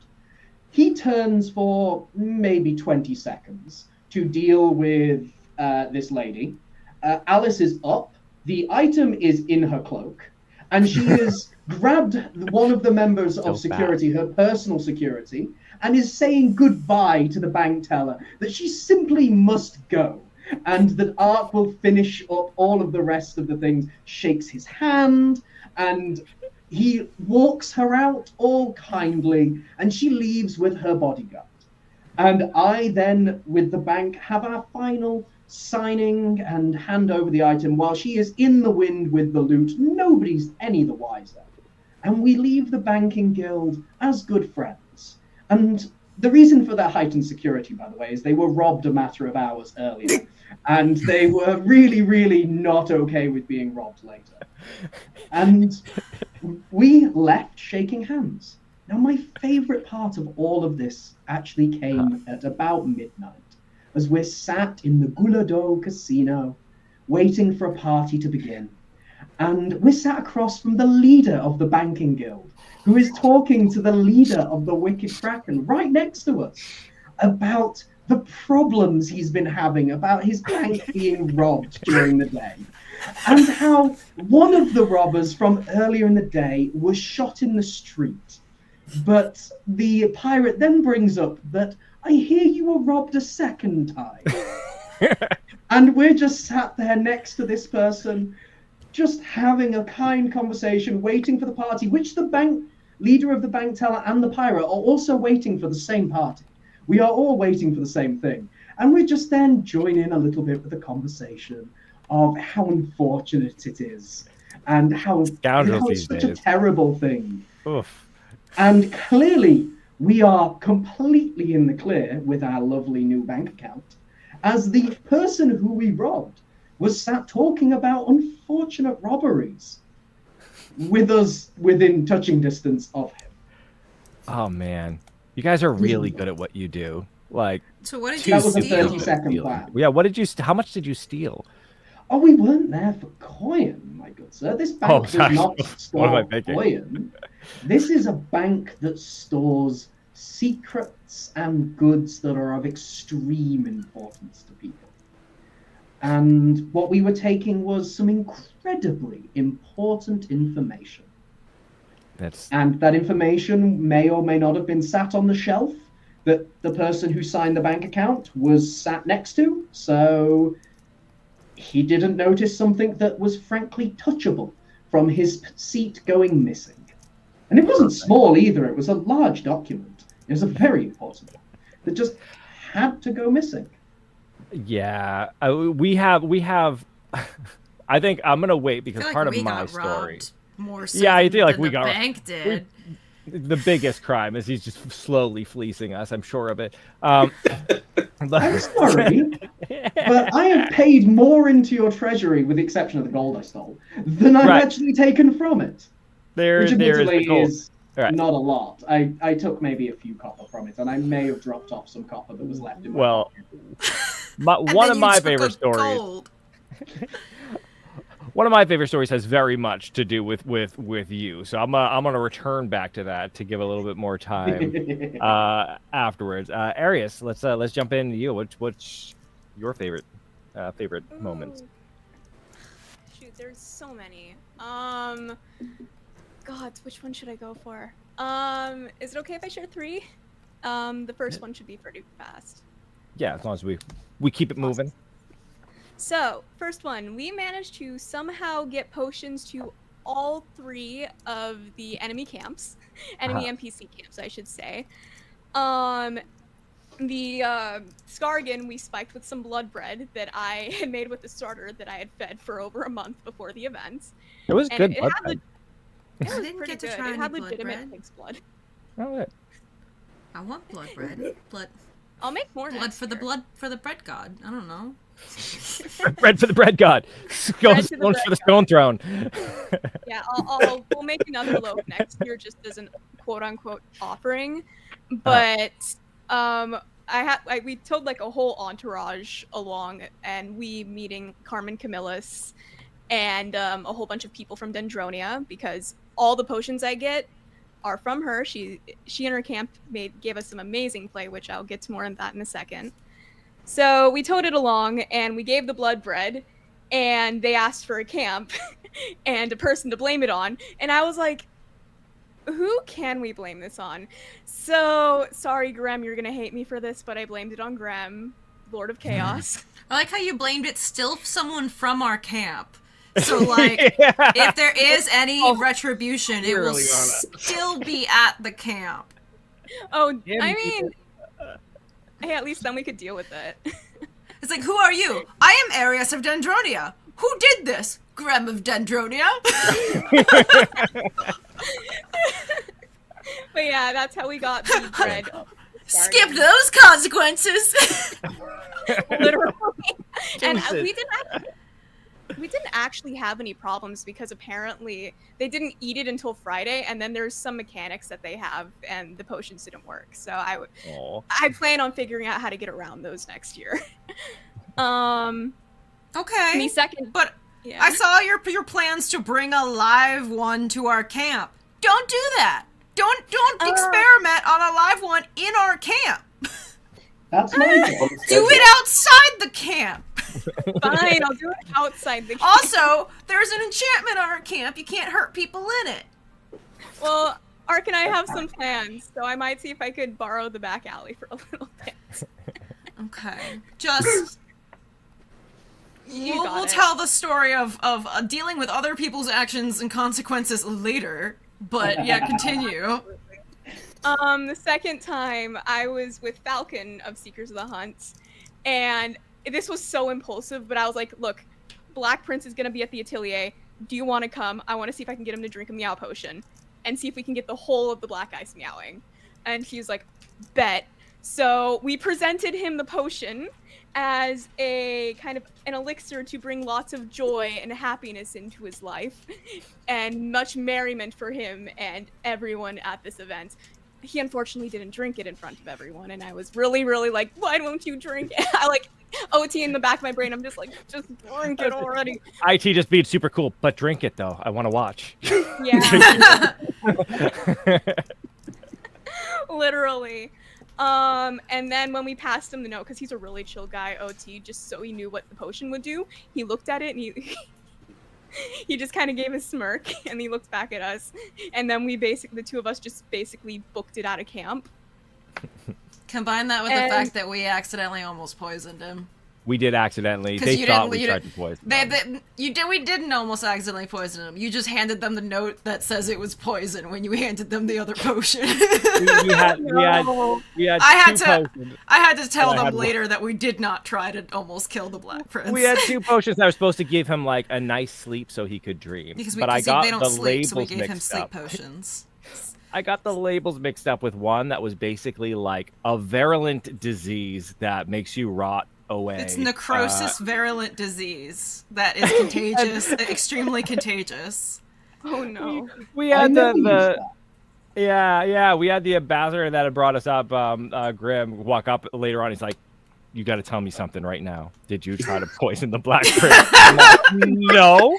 He turns for maybe 20 seconds to deal with this lady. Alice is up. The item is in her cloak. And she has grabbed one of the members of security, her personal security, and is saying goodbye to the bank teller, that she simply must go, and that Ark will finish up all of the rest of the things, shakes his hand, and he walks her out all kindly, and she leaves with her bodyguard. And I then, with the bank, have our final signing and hand over the item while she is in the wind with the loot. Nobody's any the wiser. And we leave the banking guild as good friends. And the reason for that heightened security, by the way, is they were robbed a matter of hours earlier. And they were really, really not okay with being robbed later. And we left shaking hands. Now, my favorite part of all of this actually came at about midnight, as we're sat in the Gulado Casino, waiting for a party to begin. And we're sat across from the leader of the banking guild, who is talking to the leader of the Wicked Kraken right next to us about the problems he's been having, about his bank being robbed during the day, and how one of the robbers from earlier in the day was shot in the street. But the pirate then brings up that, I hear you were robbed a second time. And we're just sat there next to this person, just having a kind conversation, waiting for the party, which the bank leader of the bank teller and the pirate are also waiting for the same party. We are all waiting for the same thing. And we just then join in a little bit with the conversation of how unfortunate it is and how it's such a terrible thing. Oof. And clearly, we are completely in the clear with our lovely new bank account, as the person who we robbed was sat talking about unfortunate robberies with us within touching distance of him. Oh, man. You guys are really good at what you do. Like, so what did you That was a steal? 30-second plan. Yeah, how much did you steal? Oh, we weren't there for coin, my good sir. This bank does not store coin. This is a bank that stores secrets and goods that are of extreme importance to people. And what we were taking was some incredibly important information. And that information may or may not have been sat on the shelf that the person who signed the bank account was sat next to. So he didn't notice something that was frankly touchable from his seat going missing. And it wasn't small either. It was a large document. It was a very important one that just had to go missing. Yeah, we have. I think I'm gonna wait because part of my story. More so yeah, I feel like than we the got bank did. The biggest crime is he's just slowly fleecing us. I'm sure of it. I'm sorry, but I have paid more into your treasury, with the exception of the gold I stole, than I've actually taken from it. Which admittedly is not a lot. I took maybe a few copper from it, and I may have dropped off some copper that was left in my pocket. One of my favorite stories. One of my favorite stories has very much to do with you, so I'm gonna return back to that to give a little bit more time afterwards. Arius, let's jump into you. What's your favorite moments? Shoot, there's so many. God, which one should I go for? Is it okay if I share 3? The first one should be pretty fast. Yeah, as long as we keep it moving. So, first one, we managed to somehow get potions to all 3 of the enemy camps. Enemy NPC camps, I should say. The Skargan we spiked with some blood bread that I had made with the starter that I had fed for over a month before the event. It was good blood bread. Yeah, I it was didn't pretty get to good. try It any had blood legitimate bread. pig's blood. Oh, I want blood bread. I'll make more Blood next for the year. blood for the bread god. I don't know. bread for the bread god. Bread Stones to the bread for the god. stone throne. Yeah, we'll make another loaf next year just as an quote unquote offering. But we told like a whole entourage along, and we meeting Carmen Camillus and a whole bunch of people from Dendronia, because all the potions I get are from her. She and her camp gave us some amazing play, which I'll get to more on that in a second. So we towed it along, and we gave the blood bread, and they asked for a camp and a person to blame it on. And I was like, who can we blame this on? So, sorry, Grem, you're going to hate me for this, but I blamed it on Grem, Lord of Chaos. I like how you blamed it still someone from our camp. So, like, if there is any retribution, it will still be at the camp. Oh, I mean, hey, at least then we could deal with it. It's like, who are you? I am Arius of Dendronia. Who did this? Grem of Dendronia. But yeah, that's how we got the bread. Skip those consequences. Literally. And we didn't actually have any problems, because apparently they didn't eat it until Friday, and then there's some mechanics that they have, and the potions didn't work. So I plan on figuring out how to get around those next year. Okay. But yeah. I saw your plans to bring a live one to our camp. Don't do that. Don't experiment on a live one in our camp. That's my job. Do it outside the camp. Fine, I'll do it outside the camp. Also, there's an enchantment on our camp. You can't hurt people in it. Well, Ark and I have some plans, so I might see if I could borrow the back alley for a little bit. Okay. Just... We'll it. tell the story of dealing with other people's actions and consequences later. But, yeah, continue. The second time, I was with Falcon of Seekers of the Hunt, and this was so impulsive, but I was like, look, Black Prince is going to be at the Atelier. Do you want to come? I want to see if I can get him to drink a meow potion and see if we can get the whole of the Black Ice meowing. And he was like, bet. So we presented him the potion as a kind of an elixir to bring lots of joy and happiness into his life and much merriment for him and everyone at this event. He unfortunately didn't drink it in front of everyone, and I was really, really like, why won't you drink it? I like OT in the back of my brain. I'm just like, just drink it already. IT just being super cool, but drink it though. I want to watch. Yeah. Literally. And then when we passed him the note, because he's a really chill guy, OT, just so he knew what the potion would do, he looked at it and he just kind of gave a smirk, and he looked back at us, and then the two of us just basically booked it out of camp. Combine that with the fact that we accidentally almost poisoned him. We did accidentally. They thought we tried to poison them. We didn't almost accidentally poison them. You just handed them the note that says it was poison when you handed them the other potion. we had I had to tell them later that we did not try to almost kill the Black Prince. We had 2 potions that were supposed to give him like a nice sleep so he could dream. But I got the labels so we gave him mixed sleep up. Potions. I got the labels mixed up with one that was basically like a virulent disease that makes you rot away. It's necrosis virulent disease that is contagious, extremely contagious. Oh no. We had we had the ambassador that had brought us up, Grim, walk up later on. He's like, you got to tell me something right now. Did you try to poison the Black Prince? I'm like, no.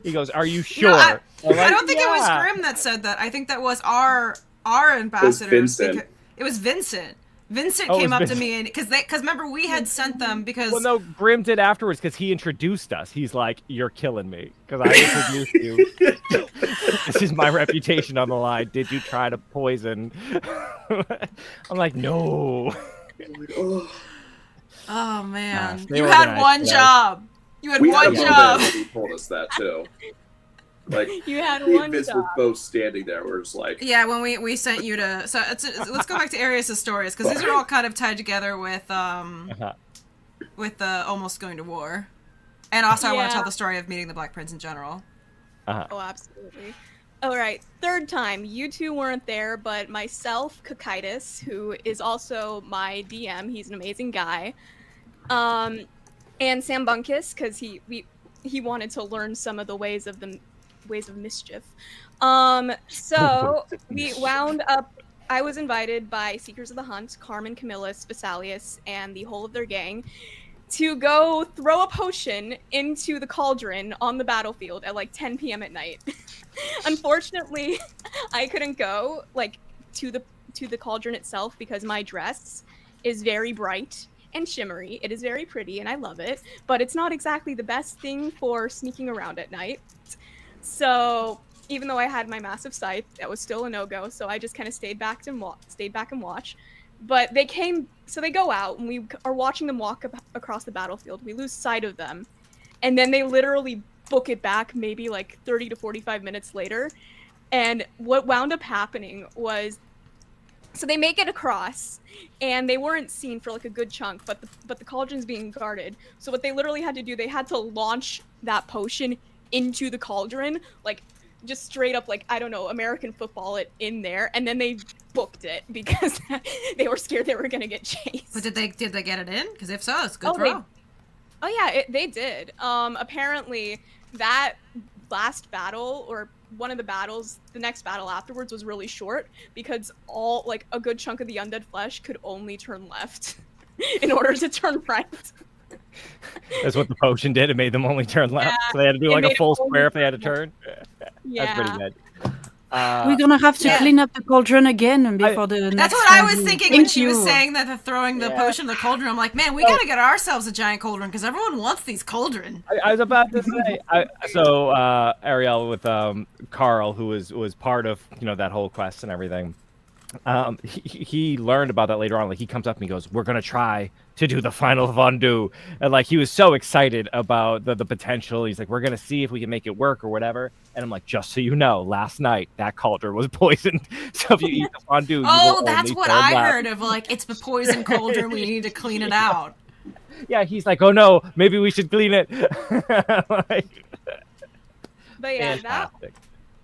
He goes, are you sure? No, I don't think it was Grim that said that. I think that was our ambassador. It was Vincent. Vincent came up to me, and because remember we had sent them because. Well, no, Grim did afterwards because he introduced us. He's like, "You're killing me because I introduced you. This is my reputation on the line. Did you try to poison?" I'm like, "No." Oh man, you had one job. You had one job. He told us that too. Like you had me one and Vince job. were both standing there. We're just like, yeah. When we sent you to, so let's go back to Arius' stories because these are all kind of tied together with almost going to war, and also I want to tell the story of meeting the Black Prince in general. Oh, absolutely. All right, third time. You two weren't there, but myself, Cocytus, who is also my DM, he's an amazing guy, and Sam Bunkus, because he wanted to learn some of the ways of mischief. So we wound up. I was invited by Seekers of the Hunt, Carmen, Camillus, Vesalius, and the whole of their gang to go throw a potion into the cauldron on the battlefield at like 10 p.m. at night. Unfortunately, I couldn't go like to the cauldron itself because my dress is very bright and shimmery. It is very pretty and I love it, but it's not exactly the best thing for sneaking around at night. So even though I had my massive scythe, that was still a no-go. So I just kind of stayed back and watch. But they came, so they go out, and we are watching them walk across the battlefield. We lose sight of them, and then they literally book it back maybe like 30 to 45 minutes later. And what wound up happening was, so they make it across, and they weren't seen for like a good chunk, but the cauldron's being guarded. So what they literally had to do, they had to launch that potion into the cauldron, like just straight up, like, I don't know, American football it in there, and then they booked it because they were scared they were gonna get chased. But did they get it in? Because if so, it's a good throw. They did. Apparently that last battle, or one of the battles, the next battle afterwards was really short because a good chunk of the undead flesh could only turn left in order to turn right. That's what the potion did. It made them only turn left. So they had to do like a full square if they had to turn. Yeah. That's pretty good. We're gonna have to clean up the cauldron again before the next. That's what I was thinking when she was you. saying that they're throwing the potion in the cauldron. I'm like, man, we gotta get ourselves a giant cauldron because everyone wants these cauldron. I was about to say. Ariel with Carl, who was part of that whole quest and everything. He learned about that later on. Like, he comes up and he goes, "We're gonna try to do the final fondue," and like he was so excited about the potential. He's like, "We're gonna see if we can make it work or whatever." And I'm like, "Just so you know, last night that cauldron was poisoned. So if you eat the fondue, that's what I heard of. Like, it's the poison cauldron. We need to clean it out. Yeah, he's like, "Oh no, maybe we should clean it." But yeah, fantastic.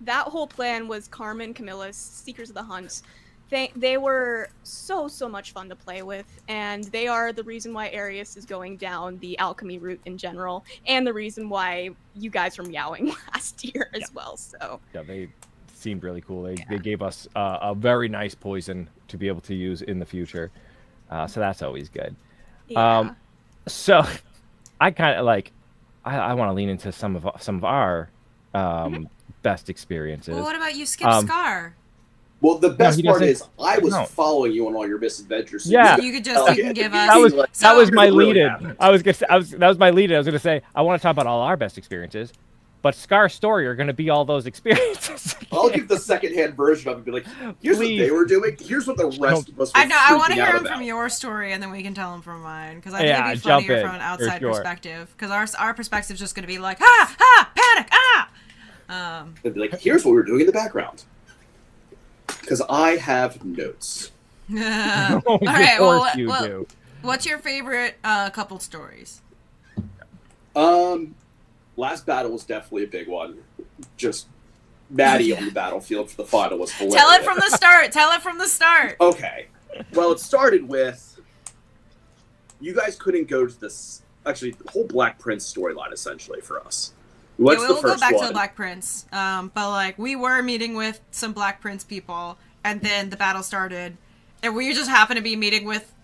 that whole plan was Carmen, Camillus, Seekers of the Hunt. They were so much fun to play with, and they are the reason why Arius is going down the alchemy route in general, and the reason why you guys were meowing last year as well. So yeah, they seemed really cool. They gave us a very nice poison to be able to use in the future, so that's always good. Yeah. So I kind of like I want to lean into some of our best experiences. Well, what about you, Skip Scar? Well, the best part is I was No. following you on all your misadventures. So Yeah. You can give us. That was my really lead-in. happened. That was my lead-in. I was gonna say I want to talk about all our best experiences, but Scar's story are gonna be all those experiences. I'll give the second-hand version of it. Be like, here's Please. what they were doing. Here's what the rest of us were I know. I want to freaking hear out him about. from your story, and then we can tell him from mine, because I think Yeah, it'd be jump funnier in, from an for outside sure. perspective. Because our perspective is just going to be like, panic, And be like, here's what we were doing in the background. Because I have notes. All right. Of Well, course you do. what's your favorite couple stories? Last battle was definitely a big one. Just Maddie on the battlefield for the final was hilarious. Tell it from the start. Okay. Well, it started with you guys couldn't go to this. Actually, the whole Black Prince storyline essentially for us. We went to the We'll first go back one. to the Black Prince. But like we were meeting with some Black Prince people, and then the battle started, and we just happened to be meeting with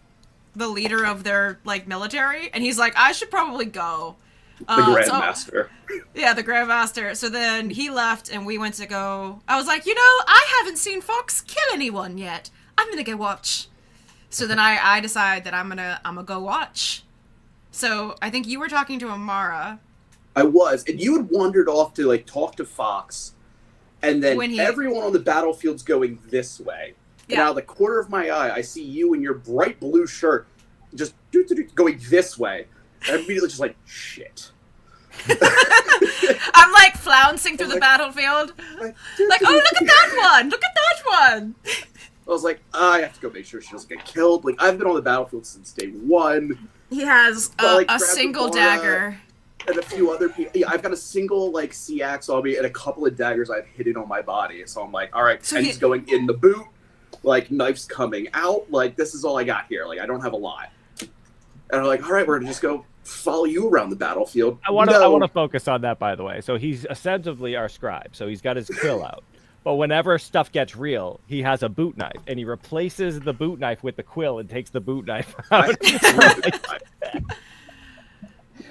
the leader of their military, and he's like, I should probably go. The Grandmaster. The Grandmaster. So then he left, and we went to go. I was like, I haven't seen Fox kill anyone yet. I'm gonna go watch. So then I decide that I'm gonna go watch. So I think you were talking to Amara. I was, and you had wandered off to talk to Fox, and then everyone on the battlefield's going this way. And out of the corner of my eye, I see you in your bright blue shirt, just going this way. And I'm immediately just like, shit. I'm flouncing through the battlefield. Oh, look at that one! Look at that one! I was like, I have to go make sure she doesn't get killed. I've been on the battlefield since day one. He has So, a single dagger. and a few other people. Yeah, I've got a single like sea axe on me and a couple of daggers I've hidden on my body. So I'm like, all right, So pen's going in the boot, like knife's coming out. Like this is all I got here. Like I don't have a lot. And I'm like, all right, we're gonna just go follow you around the battlefield. I want to focus on that, by the way. So he's ostensibly our scribe. So he's got his quill out. But whenever stuff gets real, he has a boot knife, and he replaces the boot knife with the quill and takes the boot knife out.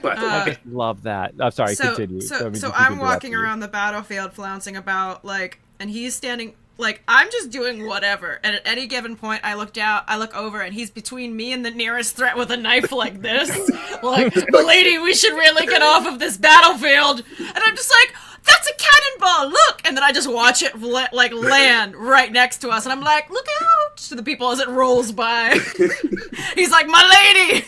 But I just love that. I'm sorry, continue. So I'm walking around the battlefield flouncing about, like, and he's standing, like, I'm just doing whatever. And at any given point, I look down, I look over, and he's between me and the nearest threat with a knife like this. Like, lady, we should really get off of this battlefield. And I'm just like, that's a cannonball, look! And then I just watch it, like, land right next to us. And I'm like, look out! To the people as it rolls by. He's like, my lady!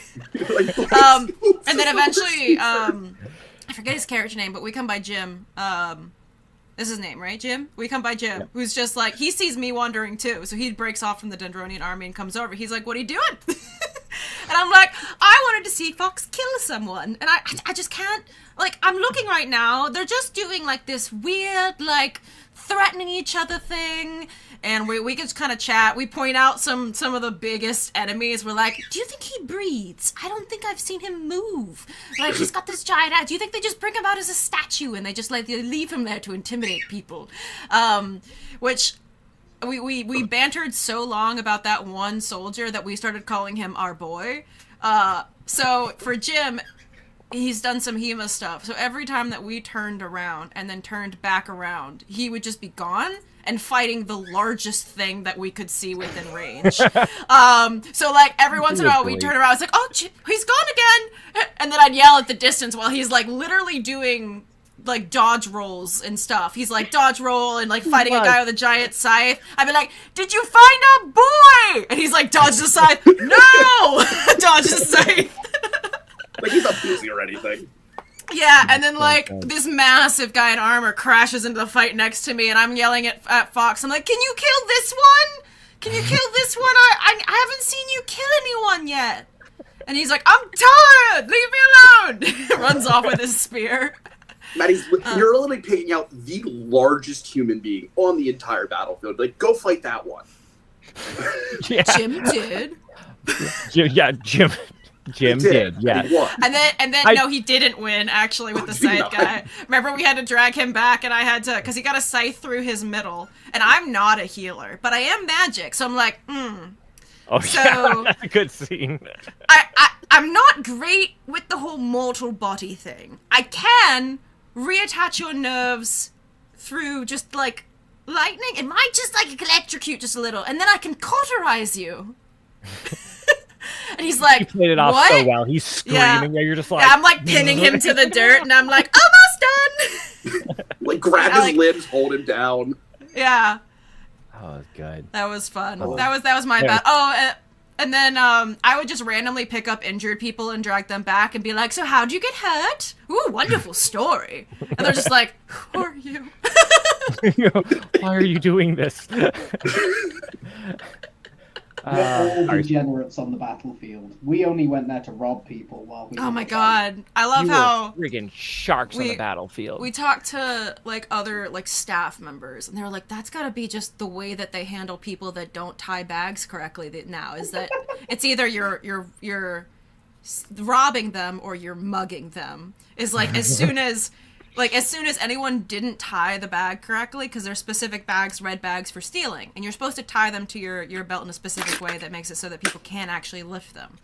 And then eventually, I forget his character name, but we come by Jim. This is his name, right, Jim? We come by Jim, who's just like, he sees me wandering too, so he breaks off from the Dendronian army and comes over. He's like, what are you doing? And I'm like, I wanted to see Fox kill someone, and I just can't, like, I'm looking right now, they're just doing, like, this weird, like, threatening each other thing, and we just kind of chat. We point out some of the biggest enemies. We're like, do you think he breathes? I don't think I've seen him move. Like, he's got this giant eye. Do you think they just bring him out as a statue and they just, like, they leave him there to intimidate people? Which... We bantered so long about that one soldier that we started calling him our boy. So for Jim, he's done some HEMA stuff. So every time that we turned around and then turned back around, he would just be gone and fighting the largest thing that we could see within range. So like every once in a while we'd turn around, it's like, oh, he's gone again. And then I'd yell at the distance while he's like literally doing like dodge rolls and stuff. He's like dodge roll and like fighting a guy with a giant scythe. I'd be like, did you find a boy? And he's like, dodge the scythe. No! Dodge the scythe. Like he's not busy or anything. Yeah, and then like this massive guy in armor crashes into the fight next to me and I'm yelling at Fox. I'm like, can you kill this one? Can you kill this one? I haven't seen you kill anyone yet. And he's like, I'm tired! Leave me alone! Runs off with his spear. Maddie's, you're literally picking out the largest human being on the entire battlefield. Like, go fight that one. Yeah. Jim did. Jim did. Yeah. And then no, he didn't win actually with the scythe guy. Remember, we had to drag him back, and I had to because he got a scythe through his middle, and I'm not a healer, but I am magic, so I'm like, Oh, so, yeah, that's a good scene. I'm not great with the whole mortal body thing. I can reattach your nerves through just like lightning. It might just like electrocute just a little, and then I can cauterize you. And he's like, he played it off what? so well. He's screaming. Yeah, you're just like, yeah, I'm like pinning him to the dirt, and I'm like, almost done. Like grab his limbs, hold him down. Yeah. Oh, good. That was fun. Oh. That was my bad. Oh, and then I would just randomly pick up injured people and drag them back and be like, so how'd you get hurt? Ooh, wonderful story. And they're just like, who are you? Why are you doing this? We're all degenerates on the battlefield. We only went there to rob people while we. Oh my god! I love how friggin' sharks on the battlefield. We talked to like other like staff members, and they were like, "That's got to be just the way that they handle people that don't tie bags correctly." Now is that it's either you're robbing them or you're mugging them. Is like as soon as anyone didn't tie the bag correctly, because there's specific bags, red bags for stealing, and you're supposed to tie them to your belt in a specific way that makes it so that people can't actually lift them.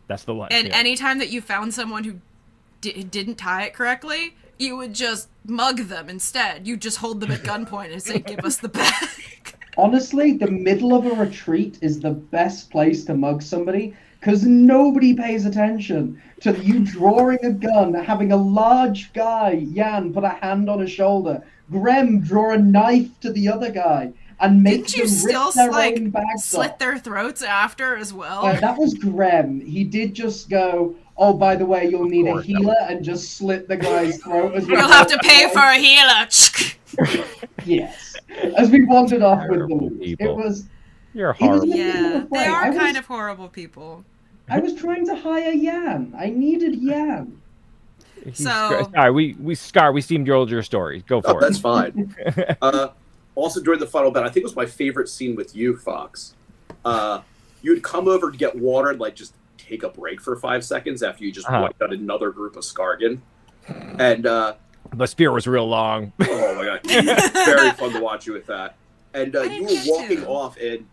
That's the one. And anytime that you found someone who didn't tie it correctly, you would just mug them instead. You just hold them at gunpoint and say, "Give us the bag." Honestly, the middle of a retreat is the best place to mug somebody, because nobody pays attention to you drawing a gun, having a large guy, Jan, put a hand on his shoulder, Grem draw a knife to the other guy, and make them rip their own bags slit off. their throats after as well? That was Grem. He did just go, oh, by the way, you'll need a healer, and just slit the guy's throat. As You'll have to pay for a healer. Yes. As we wandered off with them. People. It was... You're horrible. Yeah, they are kind of horrible people. I was trying to hire Jan. I needed Jan. Sorry, we steamed your story. Go for it. That's fine. Also, during the final battle, I think it was my favorite scene with you, Fox. You'd come over to get water and like just take a break for 5 seconds after you just wiped out another group of Skargan. And the spear was real long. Oh my god, very fun to watch you with that. And you were walking off, and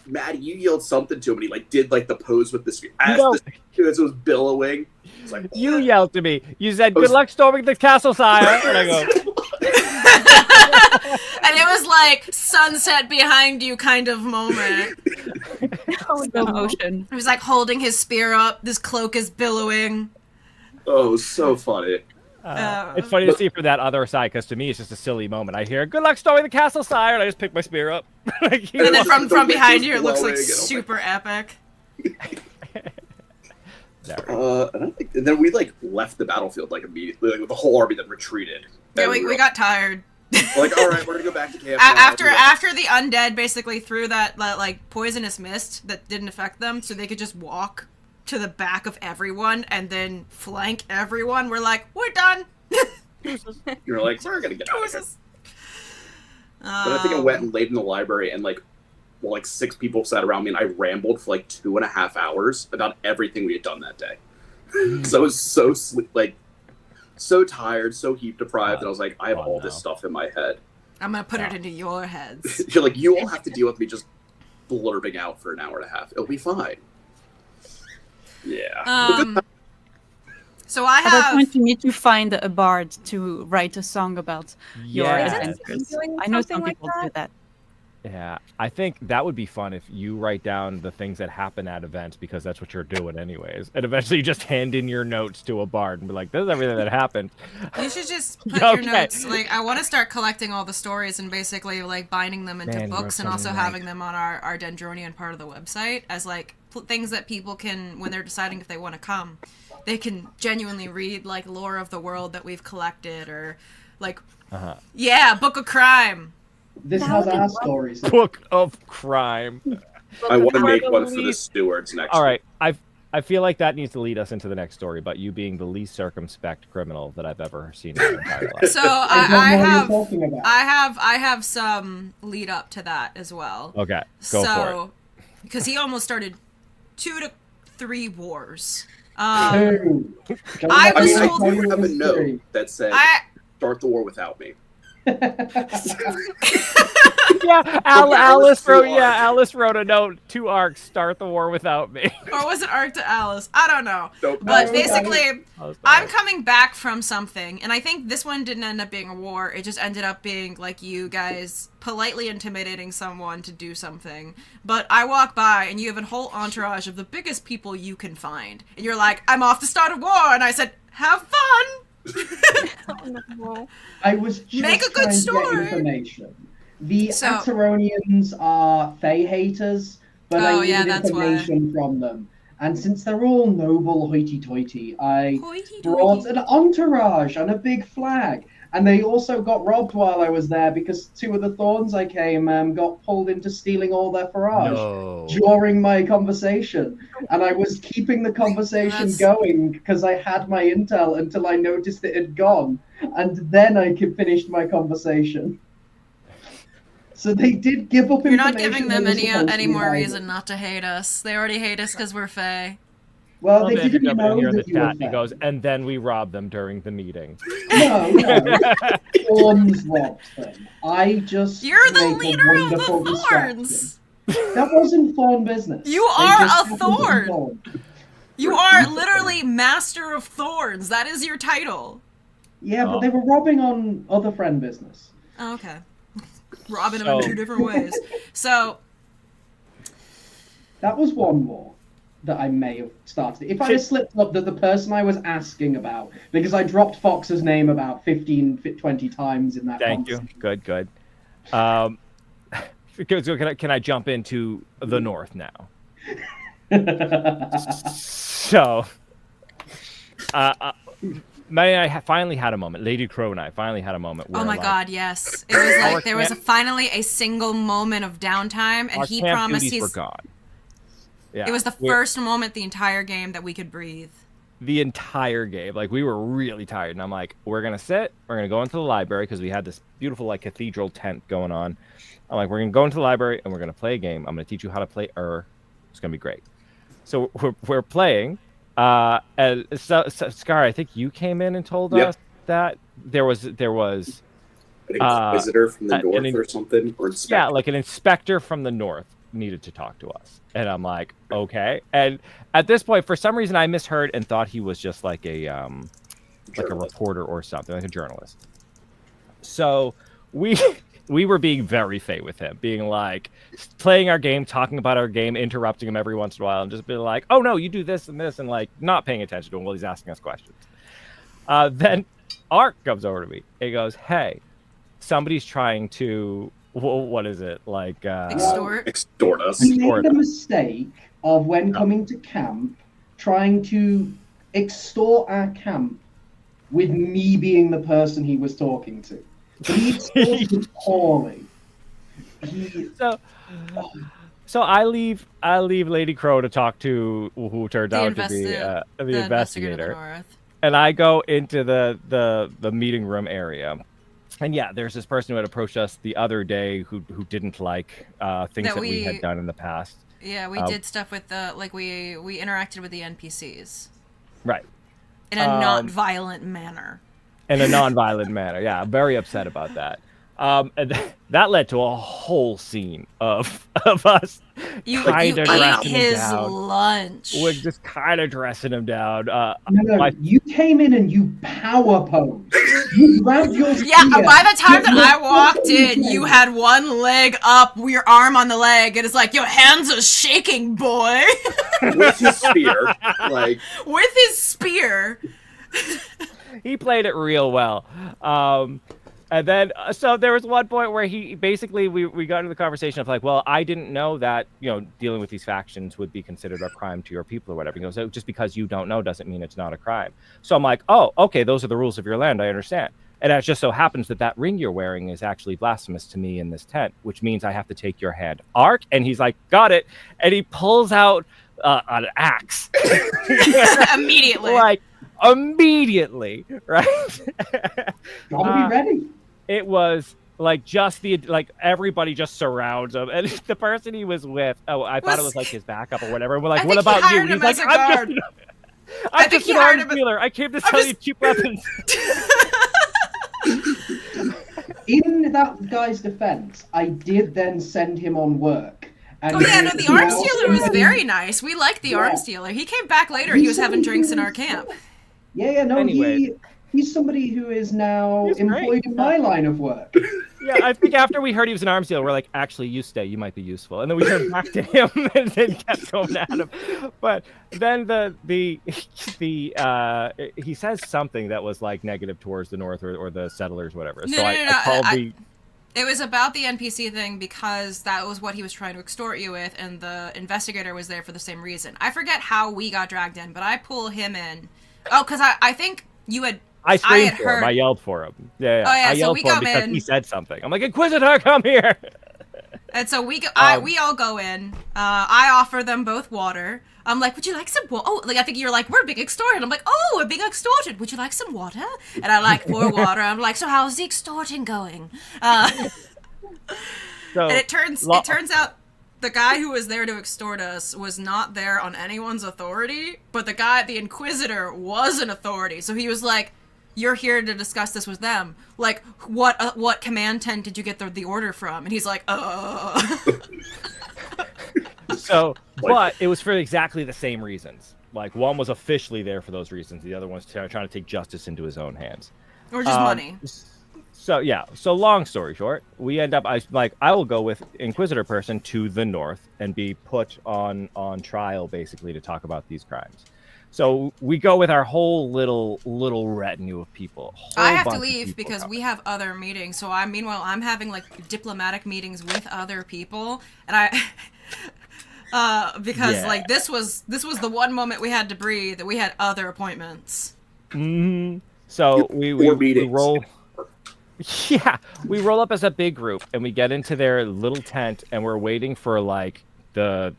Maddie, you yelled something to him, and he like did like the pose with the spear as it was billowing. It's like, you yelled to me. You said, "Good luck storming the castle, sire." And I go. And it was like sunset behind you kind of moment. Slow motion. He was like holding his spear up. This cloak is billowing. Oh, so funny. It's funny to see from that other side, because to me it's just a silly moment. I hear "Good luck storming the castle, sire," and I just pick my spear up. And then from behind you, it looks like super epic. And then we like left the battlefield like immediately, like with the whole army that retreated. Yeah, we got tired. Like, all right, we're gonna go back to camp. After the undead basically threw that like poisonous mist that didn't affect them, so they could just walk to the back of everyone and then flank everyone. We're like, we're done. You're like, we're gonna get out of here. But I think I went and laid in the library, and like 6 people sat around me, and I rambled for like 2.5 hours about everything we had done that day. So I was so tired, so heat deprived, and I was like, I have all this stuff in my head. I'm gonna put it into your heads. You're like, you all have to deal with me just blurting out for an hour and a half. It'll be fine. Yeah. So I At that have. point, you need to find a bard to write a song about your Yes. adventures. I know some people do that. Yeah, I think that would be fun if you write down the things that happen at events, because that's what you're doing anyways. And eventually you just hand in your notes to a bard and be like, this is everything that happened. You should just put your notes. Like, I want to start collecting all the stories and basically like binding them into books, and also having them on our Dendronian part of the website as like things that people can, when they're deciding if they want to come, they can genuinely read like lore of the world that we've collected, or like, Book of Crime. This has our stories. Book of Crime. I want to make one for the stewards next. All right, I feel like that needs to lead us into the next story, but you being the least circumspect criminal that I've ever seen in my entire life. So I have some lead up to that as well. Okay, go for it. Because he almost started 2 to 3 wars. I have a note that said, "Start the war without me." Alice wrote a note to Ark, "Start the war without me." Or was it Ark to Alice? I don't know. Nope. But basically, I'm coming back from something, and I think this one didn't end up being a war. It just ended up being like you guys politely intimidating someone to do something. But I walk by, and you have a whole entourage of the biggest people you can find. And you're like, "I'm off to start a war." And I said, "Have fun." I was just Make a good trying story. to get information. The Ataronians are Fae haters, but I needed information from them. And since they're all noble hoity-toity, I brought an entourage and a big flag. And they also got robbed while I was there, because 2 of the Thorns I came got pulled into stealing all their forage during my conversation. And I was keeping the conversation going because I had my intel until I noticed it had gone. And then I finished my conversation. So they did give up information. You're not giving them any more reason not to hate us. They already hate us because we're Fae. Well, they didn't know here in the that you were chat. He goes, and then we robbed them during the meeting. No. Thorns robbed them. I just You're the leader of the Thorns. That wasn't Thorn business. You are a Thorn. You are literally Master of Thorns. That is your title. Yeah, but they were robbing on other friend business. Oh, okay. Robbing them in 2 different ways. So that was one war that I may have started. If I had slipped up that the person I was asking about, because I dropped Fox's name about 15-20 times in that Thank you. Good. Can I jump into the north now? So, May I finally had a moment. Lady Crow and I finally had a moment. Where, oh my God, yes! It was like there was finally a single moment of downtime, and he promised he's. Yeah, it was the first moment the entire game that we could breathe. the entire game. Like, we were really tired, and I'm like, we're gonna go into the library because we had this beautiful like cathedral tent going on. I'm like, we're gonna go into the library and we're gonna play a game. I'm gonna teach you how to play It's gonna be great. So we're playing. And so Scar, I think you came in and told us that there was an inquisitor from the north or something, or inspector. Yeah, like an inspector from the north needed to talk to us, and I'm like, okay. And at this point, for some reason, I misheard and thought he was just like a reporter or something, like a journalist. So we were being very fey with him, being like, playing our game, talking about our game, interrupting him every once in a while, and just being like, oh no, you do this and this, and like not paying attention to him while he's asking us questions. Then Ark comes over to me and he goes, hey, somebody's trying to, what is it? Like, extort us. He made the mistake of, when coming to camp, trying to extort our camp with me being the person he was talking to. He extorted poorly. So I leave Lady Crow to talk to who turned out to be the investigator. And I go into the meeting room area. And yeah, there's this person who had approached us the other day who didn't like things that we had done in the past. Yeah, we did stuff with we interacted with the NPCs. Right. In a not violent manner. In a non-violent manner, yeah. I'm very upset about that. And that led to a whole scene of us kind of dressing his him down. Lunch. We're just kind of dressing him down. No, you came in and you power posed. You grabbed your spear. Yeah, by the time that I walked in, you had one leg up, your arm on the leg, and it's like, your hands are shaking, boy. With his spear. With his spear. He played it real well. And then, so there was one point where he basically, we got into the conversation of like, well, I didn't know that, dealing with these factions would be considered a crime to your people or whatever. He goes, so just because you don't know doesn't mean it's not a crime. So I'm like, oh, okay, those are the rules of your land. I understand. And it just so happens that ring you're wearing is actually blasphemous to me in this tent, which means I have to take your hand. Ark? And he's like, got it. And he pulls out an axe. Immediately, right? Gotta be ready. It was like everybody just surrounds him, and the person he was with, I thought it was like his backup or whatever. And we're like, what about you? He's like, I'm just an arms dealer. I came to sell you cheap weapons. In that guy's defense, I did then send him on work. And the arms dealer was very nice. We liked the arms dealer. He came back later. He was having drinks in our camp. Anyway. He's somebody who is now employed in my line of work. Yeah, I think after we heard he was an arms dealer, we're like, actually, you stay. You might be useful. And then we turned back to him and then kept going at him. But then he says something that was like negative towards the north or the settlers, whatever. I called It was about the NPC thing because that was what he was trying to extort you with, and the investigator was there for the same reason. I forget how we got dragged in, but I pull him in. Oh, because I think you had... I screamed for him. I yelled for him. Yeah. I yelled for him because he said something. I'm like, Inquisitor, come here! And so we all go in. I offer them both water. I'm like, would you like some water? Oh, I think you're like, we're being extorted. I'm like, oh, we're being extorted. Would you like some water? And I pour water. I'm like, so how's the extorting going? And it turns out the guy who was there to extort us was not there on anyone's authority, but the Inquisitor was an authority. So he was like, you're here to discuss this with them. Like, what command tent did you get the order from? And he's like, So, but it was for exactly the same reasons. Like, one was officially there for those reasons. The other one's trying to take justice into his own hands. Or just money. So, yeah. So, long story short, we end up, I will go with Inquisitor person to the north and be put on trial, basically, to talk about these crimes. So we go with our whole little retinue of people. I have to leave because we have other meetings. So meanwhile, I'm having like diplomatic meetings with other people, and this was the one moment we had to breathe. That we had other appointments. Mm-hmm. So we roll. Yeah, we roll up as a big group, and we get into their little tent, and we're waiting for like the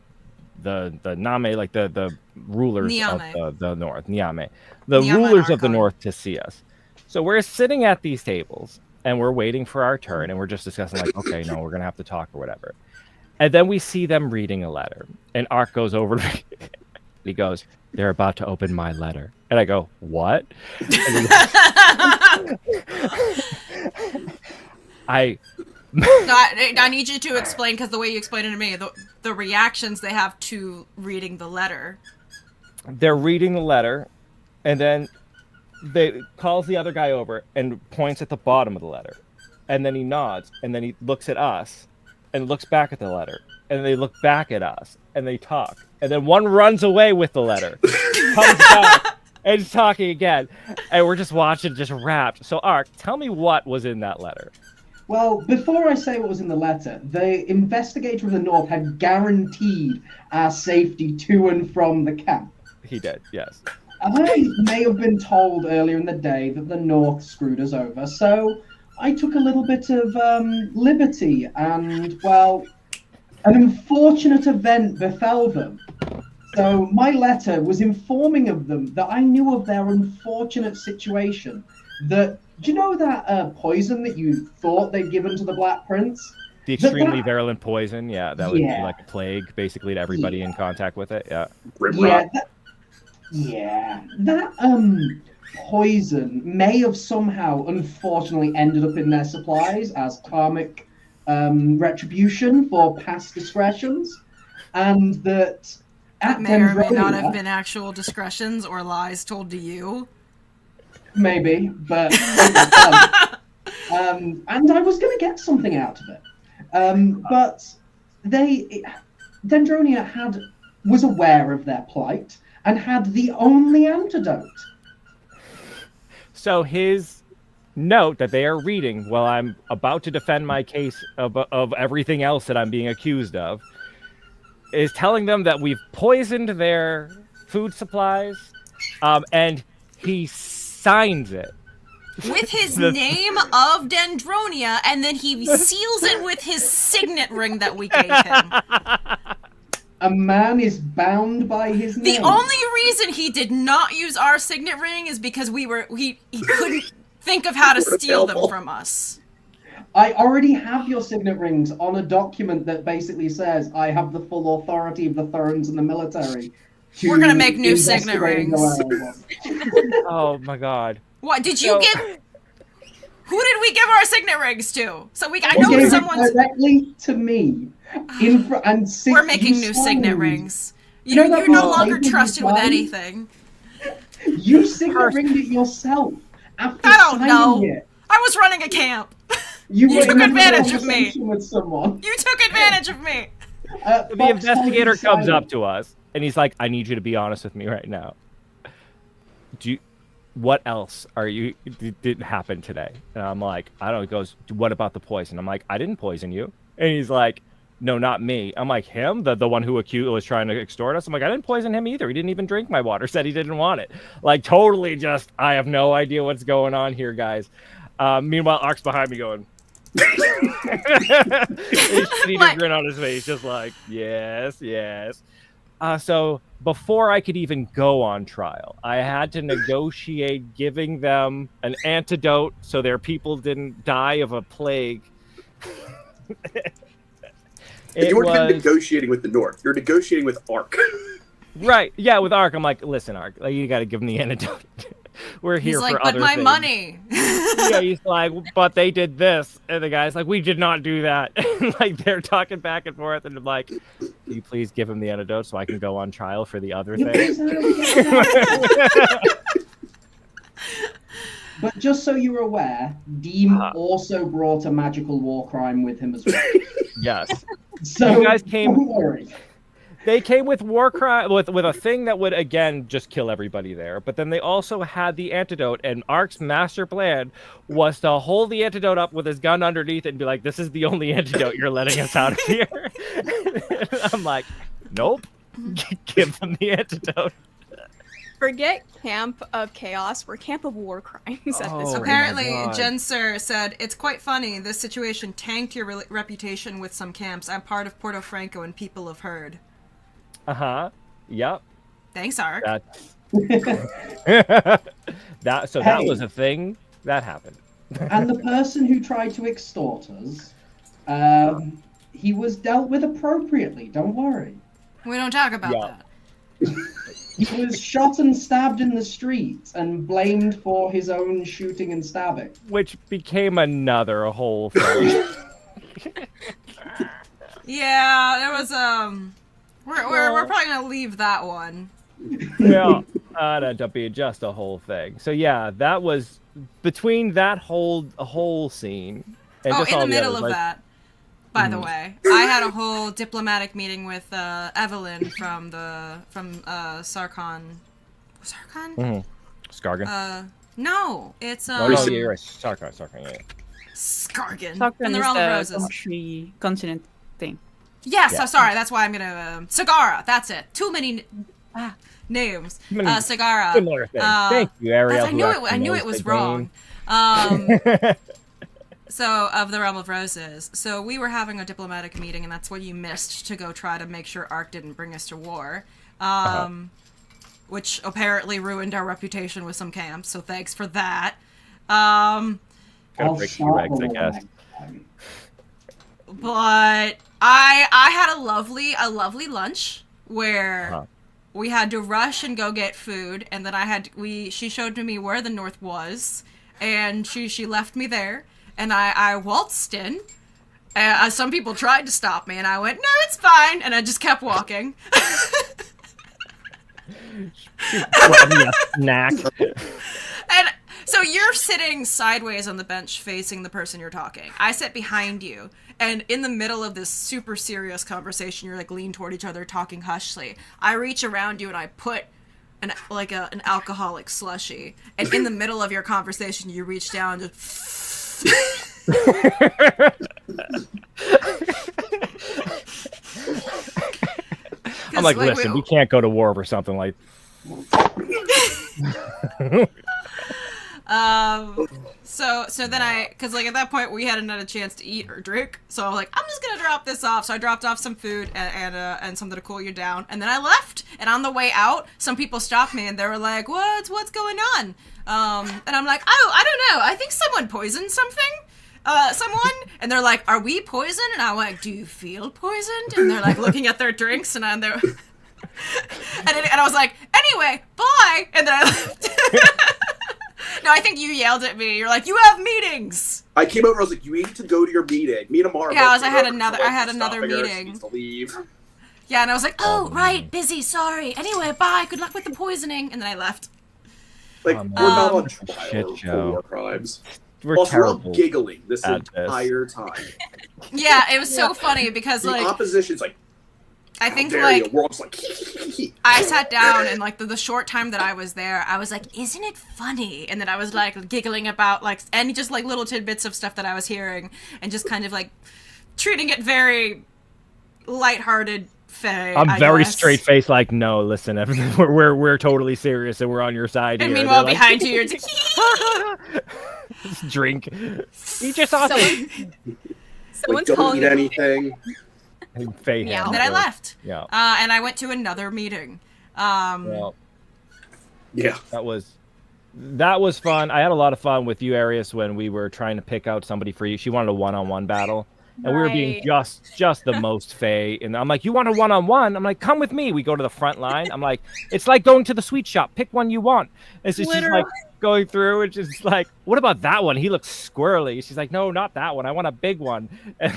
Name, like the rulers Niame. of the north, Niame, the Niame and rulers of the Archon. north to see us. So we're sitting at these tables and we're waiting for our turn, and we're just discussing like, okay, no, we're gonna have to talk or whatever. And then we see them reading a letter, and Ark goes over to me. He goes, "They're about to open my letter," and I go, "What?" And he goes, I need you to explain, because the way you explained it to me, the reactions they have to reading the letter. They're reading the letter, and then they calls the other guy over and points at the bottom of the letter, and then he nods, and then he looks at us and looks back at the letter, and they look back at us, and they talk, and then one runs away with the letter, comes back, and is talking again, and we're just watching, just wrapped. So Ark, tell me what was in that letter. Well, before I say what was in the letter, the investigator of the North had guaranteed our safety to and from the camp. He did, yes. I may have been told earlier in the day that the North screwed us over, so I took a little bit of liberty, and, well, an unfortunate event befell them. So my letter was informing of them that I knew of their unfortunate situation. Do you know that poison that you thought they'd given to the Black Prince? The extremely virulent poison, yeah, that would be Yeah. like a plague, basically, to everybody in contact with it, yeah. That poison may have somehow, unfortunately, ended up in their supplies as karmic retribution for past discretions, and that at May or may not Dendronia- have been actual discretions or lies told to you. Maybe, but and I was going to get something out of it. But Dendronia was aware of their plight and had the only antidote. So his note that they are reading while I'm about to defend my case of everything else that I'm being accused of is telling them that we've poisoned their food supplies, and he signs it with his name of Dendronia, and then he seals it with his signet ring that we gave him. A man is bound by his The name. only reason he did not use our signet ring is because he couldn't think of how to steal them from us. I already have your signet rings on a document that basically says I have the full authority of the Thorns and the military. We're gonna make new signet investigate rings. Oh my god. What did you give? Who did we give our signet rings to? So I You know gave it someone's. directly to me. We're making new signet rings. You're no longer trusted with anything. You signet ringed it yourself after I don't know. signing it. I was running a camp. You were took in a advantage of me. conversation with someone. You took advantage of me. The investigator comes up to us and he's like, "I need you to be honest with me right now. What else didn't happen today?" And I'm like, "I don't know." He goes, "What about the poison?" I'm like, "I didn't poison you." And he's like, "No, not me." I'm like, "Him? The one who was trying to extort us?" I'm like, "I didn't poison him either. He didn't even drink my water. Said he didn't want it." Like, totally just, I have no idea what's going on here, guys. Meanwhile, Ark's behind me going, he's putting a grin on his face, just like, yes. So before I could even go on trial, I had to negotiate giving them an antidote so their people didn't die of a plague. You weren't even negotiating with the North. You're negotiating with Ark. Right. Yeah, with Ark, I'm like, "Listen, Ark, you got to give them the antidote. We're here He's for like, other "But my things." money." Yeah, he's like, "But they did this," and the guy's like, "We did not do that." And like they're talking back and forth, and I'm like, "Can you please give him the antidote so I can go on trial for the other thing?" But just so you're aware, Deem also brought a magical war crime with him as well. Yes. So You guys came- don't worry. They came with war crime with a thing that would again just kill everybody there. But then they also had the antidote, and Ark's master plan was to hold the antidote up with his gun underneath it and be like, "This is the only antidote you're letting us out of here." I'm like, "Nope, give them the antidote." Forget Camp of Chaos. We're Camp of War Crimes at this Oh, point. Apparently, God. Jen Sir said, "It's quite funny. This situation tanked your reputation with some camps. I'm part of Porto Franco and people have heard." Yep. Thanks, Ark. That Hey. was a thing that happened. And the person who tried to extort us, he was dealt with appropriately. Don't worry. We don't talk about Yeah. that. He was shot and stabbed in the street and blamed for his own shooting and stabbing. Which became another whole thing. Yeah, there was we're probably gonna leave that one. Yeah, that ended up being just a whole thing. So yeah, that was between that whole scene. And Oh, just in all the middle others, of like, that, by the way, I had a whole diplomatic meeting with Evelyn from Sarkon. Sarkon? Skargan. No, it's Oh, no, you're right. Sarkon, yeah. Skargan Sarkon from the is Realm of the Roses. country continent thing. Yes, Yeah. I'm sorry. That's why I'm gonna Sagara. That's it. Too many names. Too many Sagara. Similar things. Thank you, Ariel. I knew it was wrong. So, of the Realm of Roses. So, we were having a diplomatic meeting, and that's what you missed to go try to make sure Ark didn't bring us to war. Which apparently ruined our reputation with some camps, so thanks for that. Gotta I'll break start your eggs, I with guess. next time. But I had a lovely lunch where we had to rush and go get food, and then she showed me where the north was, and she left me there, and I waltzed in. Some people tried to stop me, and I went, no, it's fine, and I just kept walking. Snack. And so you're sitting sideways on the bench facing the person you're talking. I sit behind you, and in the middle of this super serious conversation, you're like leaned toward each other talking hushly. I reach around you and I put an alcoholic slushie, and in the middle of your conversation, you reach down and just I'm like, listen, we can't go to war over something like. So then because like at that point we hadn't had a chance to eat or drink, so I'm like, I'm just gonna drop this off. So I dropped off some food and something to cool you down, and then I left. And on the way out, some people stopped me and they were like, what's going on? And I'm like, oh, I don't know. I think someone poisoned something. Someone, and they're like, are we poisoned? And I'm like, do you feel poisoned? And they're like looking at their drinks, and I'm there. and I was like, anyway, bye. And then I left. No, I think you yelled at me. You're like, you have meetings. I came over. I was like, "You need to go to your meeting. Me tomorrow." Yeah, I had another meeting. She needs to leave. Yeah, and I was like, oh, right, busy, sorry. Anyway, bye. Good luck with the poisoning. And then I left. Like, we're not on trial shit for show. war crimes. We're Also, we're all terrible giggling this at this. entire time. Yeah, it was so funny because The like opposition's like, I "How think dare like you?" We're all just like, I sat down and like the short time that I was there, I was like, isn't it funny? And then I was like giggling about like any just like little tidbits of stuff that I was hearing and just kind of like treating it very lighthearted. I'm very straight faced, like, no, listen, we're totally serious and we're on your side And here. meanwhile, They're behind you, you're just just drink. Eat your sausage. Someone's don't calling eat me. anything. Faye Yeah. and then I left. Yeah. And I went to another meeting. Well, Yeah. that was fun. I had a lot of fun with you, Arius, when we were trying to pick out somebody for you. She wanted a one-on-one battle. And we were being just the most Faye. And I'm like, you want a one-on-one? I'm like, come with me. We go to the front line. I'm like, it's like going to the sweet shop. Pick one you want. And so she's like going through and she's like, what about that one? He looks squirrely. She's like, no, not that one. I want a big one. And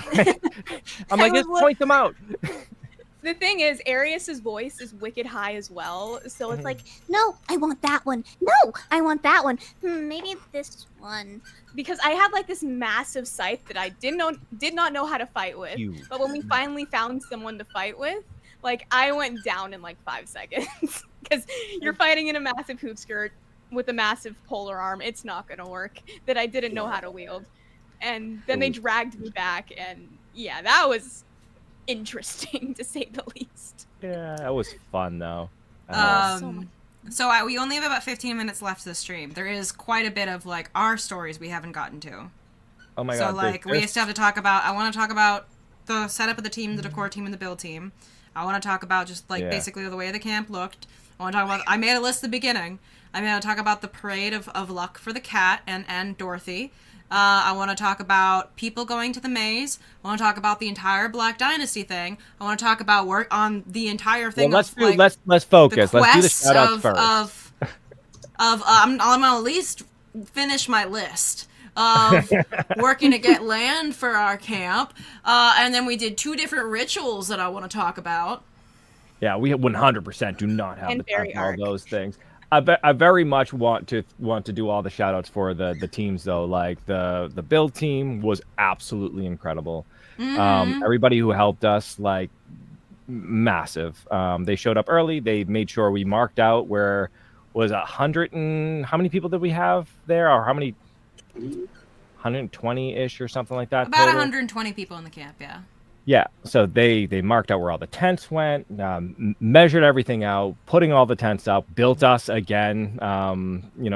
I'm like, just point them out. The thing is, Arius's voice is wicked high as well, so it's like, no, I want that one. No, I want that one. Maybe this one. Because I had like this massive scythe that I did not know how to fight with. But when we finally found someone to fight with, like I went down in like 5 seconds. Because you're fighting in a massive hoop skirt with a massive polar arm. It's not gonna work. That I didn't know how to wield. And then they dragged me back, and yeah, that was interesting to say the least. Yeah, that was fun though. So we only have about 15 minutes left of the stream. There is quite a bit of like our stories we haven't gotten to. Oh my so god. like we still have to talk about. I want to talk about the setup of the team, the decor team, and the build team. I want to talk about just like basically the way the camp looked. I want to talk about. I made a list at the beginning. I'm going to talk about the parade of luck for the cat and Dorothy. I want to talk about people going to the maze. I want to talk about the entire Black Dynasty thing. I want to talk about work on the entire thing. Well, let's focus. Let's do the shout outs first. I'm gonna at least finish my list of working to get land for our camp, and then we did 2 different rituals that I want to talk about. Yeah, we 100% do not have the time for all arc. those things. I very much want to do all the shout outs for the teams though. Like the build team was absolutely incredible. Everybody who helped us, like, massive. They showed up early. They made sure we marked out where was 100 and how many people did we have there, or how many? 120-ish or something like that. About total? 120 people in the camp. Yeah. Yeah, so they marked out where all the tents went, measured everything out, putting all the tents up, built us again,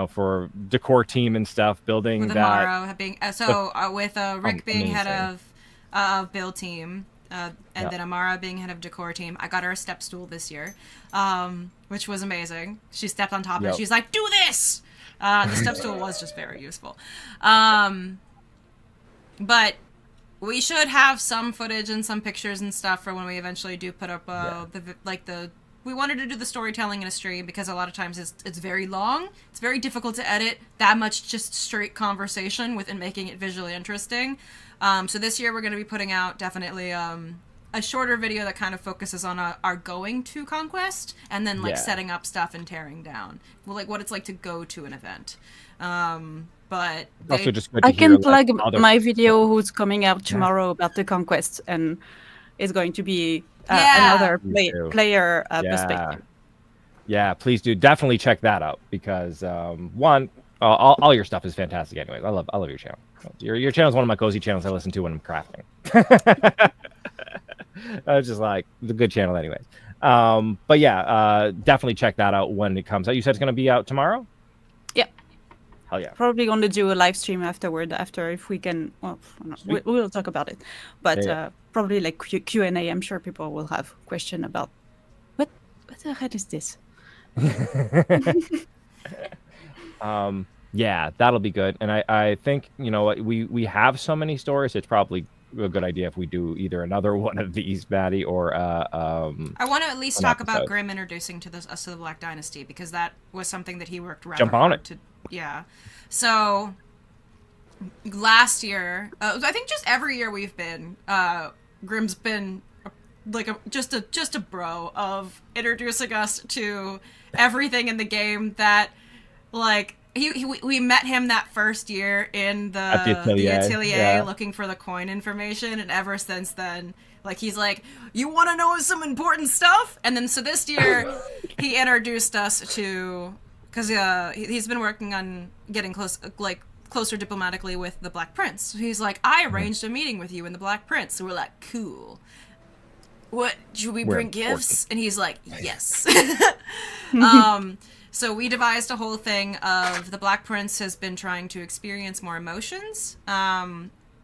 for decor team and stuff, building with that. Amaro being with Rick being head of build team, and then Amara being head of decor team. I got her a step stool this year, which was amazing. She stepped on top of it. She's like, "Do this!" The step stool was just very useful, but. We should have some footage and some pictures and stuff for when we eventually do put up we wanted to do the storytelling in a stream because a lot of times it's very long. It's very difficult to edit that much just straight conversation and making it visually interesting. So this year we're going to be putting out definitely a shorter video that kind of focuses on our going to Conquest and then setting up stuff and tearing down. Well, like what it's like to go to an event. But also just good to I hear, can plug my video who's coming out tomorrow about the Conquest, and it's going to be another player perspective. Yeah, please do definitely check that out because one, all your stuff is fantastic. Anyways, I love your channel. Your channel is one of my cozy channels I listen to when I'm crafting. It's just like the good channel, anyways. But yeah, definitely check that out when it comes out. You said it's going to be out tomorrow. Hell yeah. Probably going to do a live stream after if we can. Well, we will talk about it. But probably like Q&A. I'm sure people will have question about what the heck is this? Yeah, that'll be good. And I think, we have so many stories. It's probably a good idea if we do either another one of these, Maddie, or I want to at least talk about Grim introducing us to the Black Dynasty because that was something that he worked rather hard to. Yeah. So last year, I think just every year we've been, Grim's been like just a bro of introducing us to everything in the game that, like, we met him that first year in the atelier looking for the coin information, and ever since then, like, he's like, "You want to know some important stuff?" And then so this year he introduced us to. Because he's been working on getting closer diplomatically with the Black Prince. So he's like, I arranged a meeting with you and the Black Prince. So we're like, cool. What, should we bring gifts? And he's like, yes. So we devised a whole thing of the Black Prince has been trying to experience more emotions.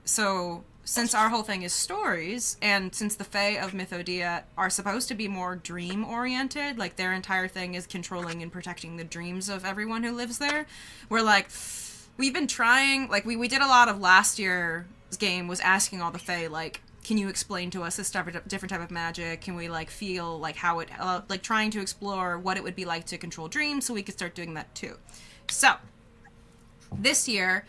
So since our whole thing is stories, and since the Fae of Mythodia are supposed to be more dream-oriented, like their entire thing is controlling and protecting the dreams of everyone who lives there, we're like, we've been trying, like, we did a lot of last year's game was asking all the Fae, like, can you explain to us this different type of magic? Can we, like, feel, like, how it, like, trying to explore what it would be like to control dreams so we could start doing that too. So, this year,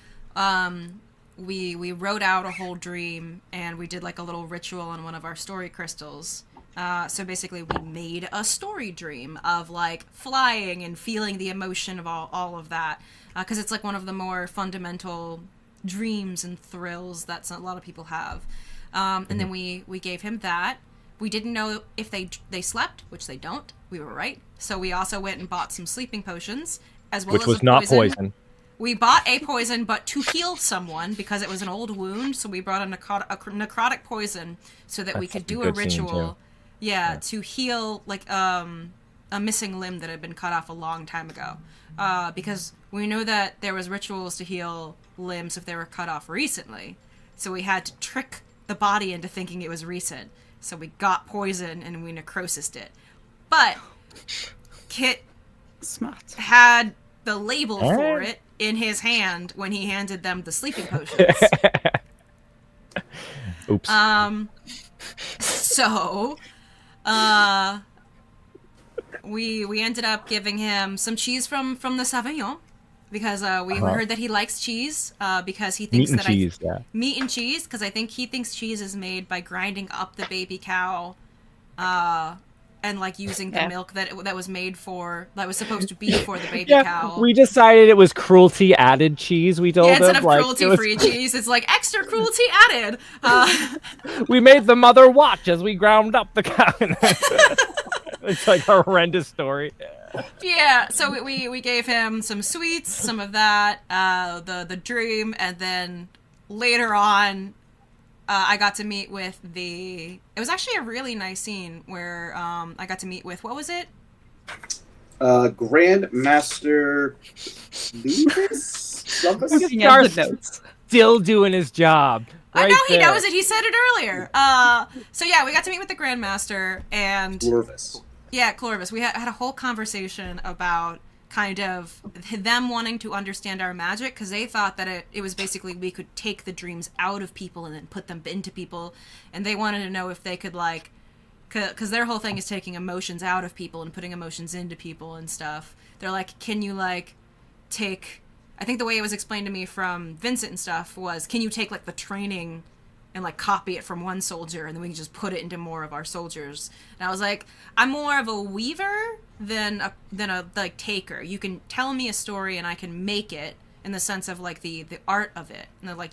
we wrote out a whole dream and we did like a little ritual on one of our story crystals. So basically we made a story dream of like flying and feeling the emotion of all of that. Because it's like one of the more fundamental dreams and thrills that a lot of people have. And then we gave him that. We didn't know if they slept, which they don't. We were right. So we also went and bought some sleeping potions as well which as was not poison. We bought a poison, but to heal someone because it was an old wound. So we brought a necrotic poison so that we could do a ritual, to heal like a missing limb that had been cut off a long time ago. Because we knew that there was rituals to heal limbs if they were cut off recently. So we had to trick the body into thinking it was recent. So we got poison and we necrosised it. But Kit Smart. had the label for it in his hand when he handed them the sleeping potions. Oops. So, we ended up giving him some cheese from the Savignon because we heard that he likes cheese because he thinks Meat and that cheese, yeah. meat and cheese because I think he thinks cheese is made by grinding up the baby cow and like using the milk that was made for that was supposed to be for the baby cow. We decided it was cruelty added cheese. We told Instead him of like cruelty-free cheese, it's like extra cruelty added. We made the mother watch as we ground up the cow. It's like a horrendous story. Yeah, so we gave him some sweets, some of that, the dream, and then later on, I got to meet with it was actually a really nice scene where I got to meet with, what was it? Grandmaster Lucas? Looking at the notes. Still doing his job. I know he there. knows it. He said it earlier. So yeah, we got to meet with the Grandmaster and Lorvis. yeah, Clovis. We had a whole conversation about kind of them wanting to understand our magic because they thought that it was basically we could take the dreams out of people and then put them into people, and they wanted to know if they could like, because their whole thing is taking emotions out of people and putting emotions into people and stuff. They're like, can you like take? I think the way it was explained to me from Vincent and stuff was, can you take like the training and like copy it from one soldier and then we can just put it into more of our soldiers? And I was like, I'm more of a weaver than a like taker. You can tell me a story and I can make it in the sense of like the art of it. And they're like,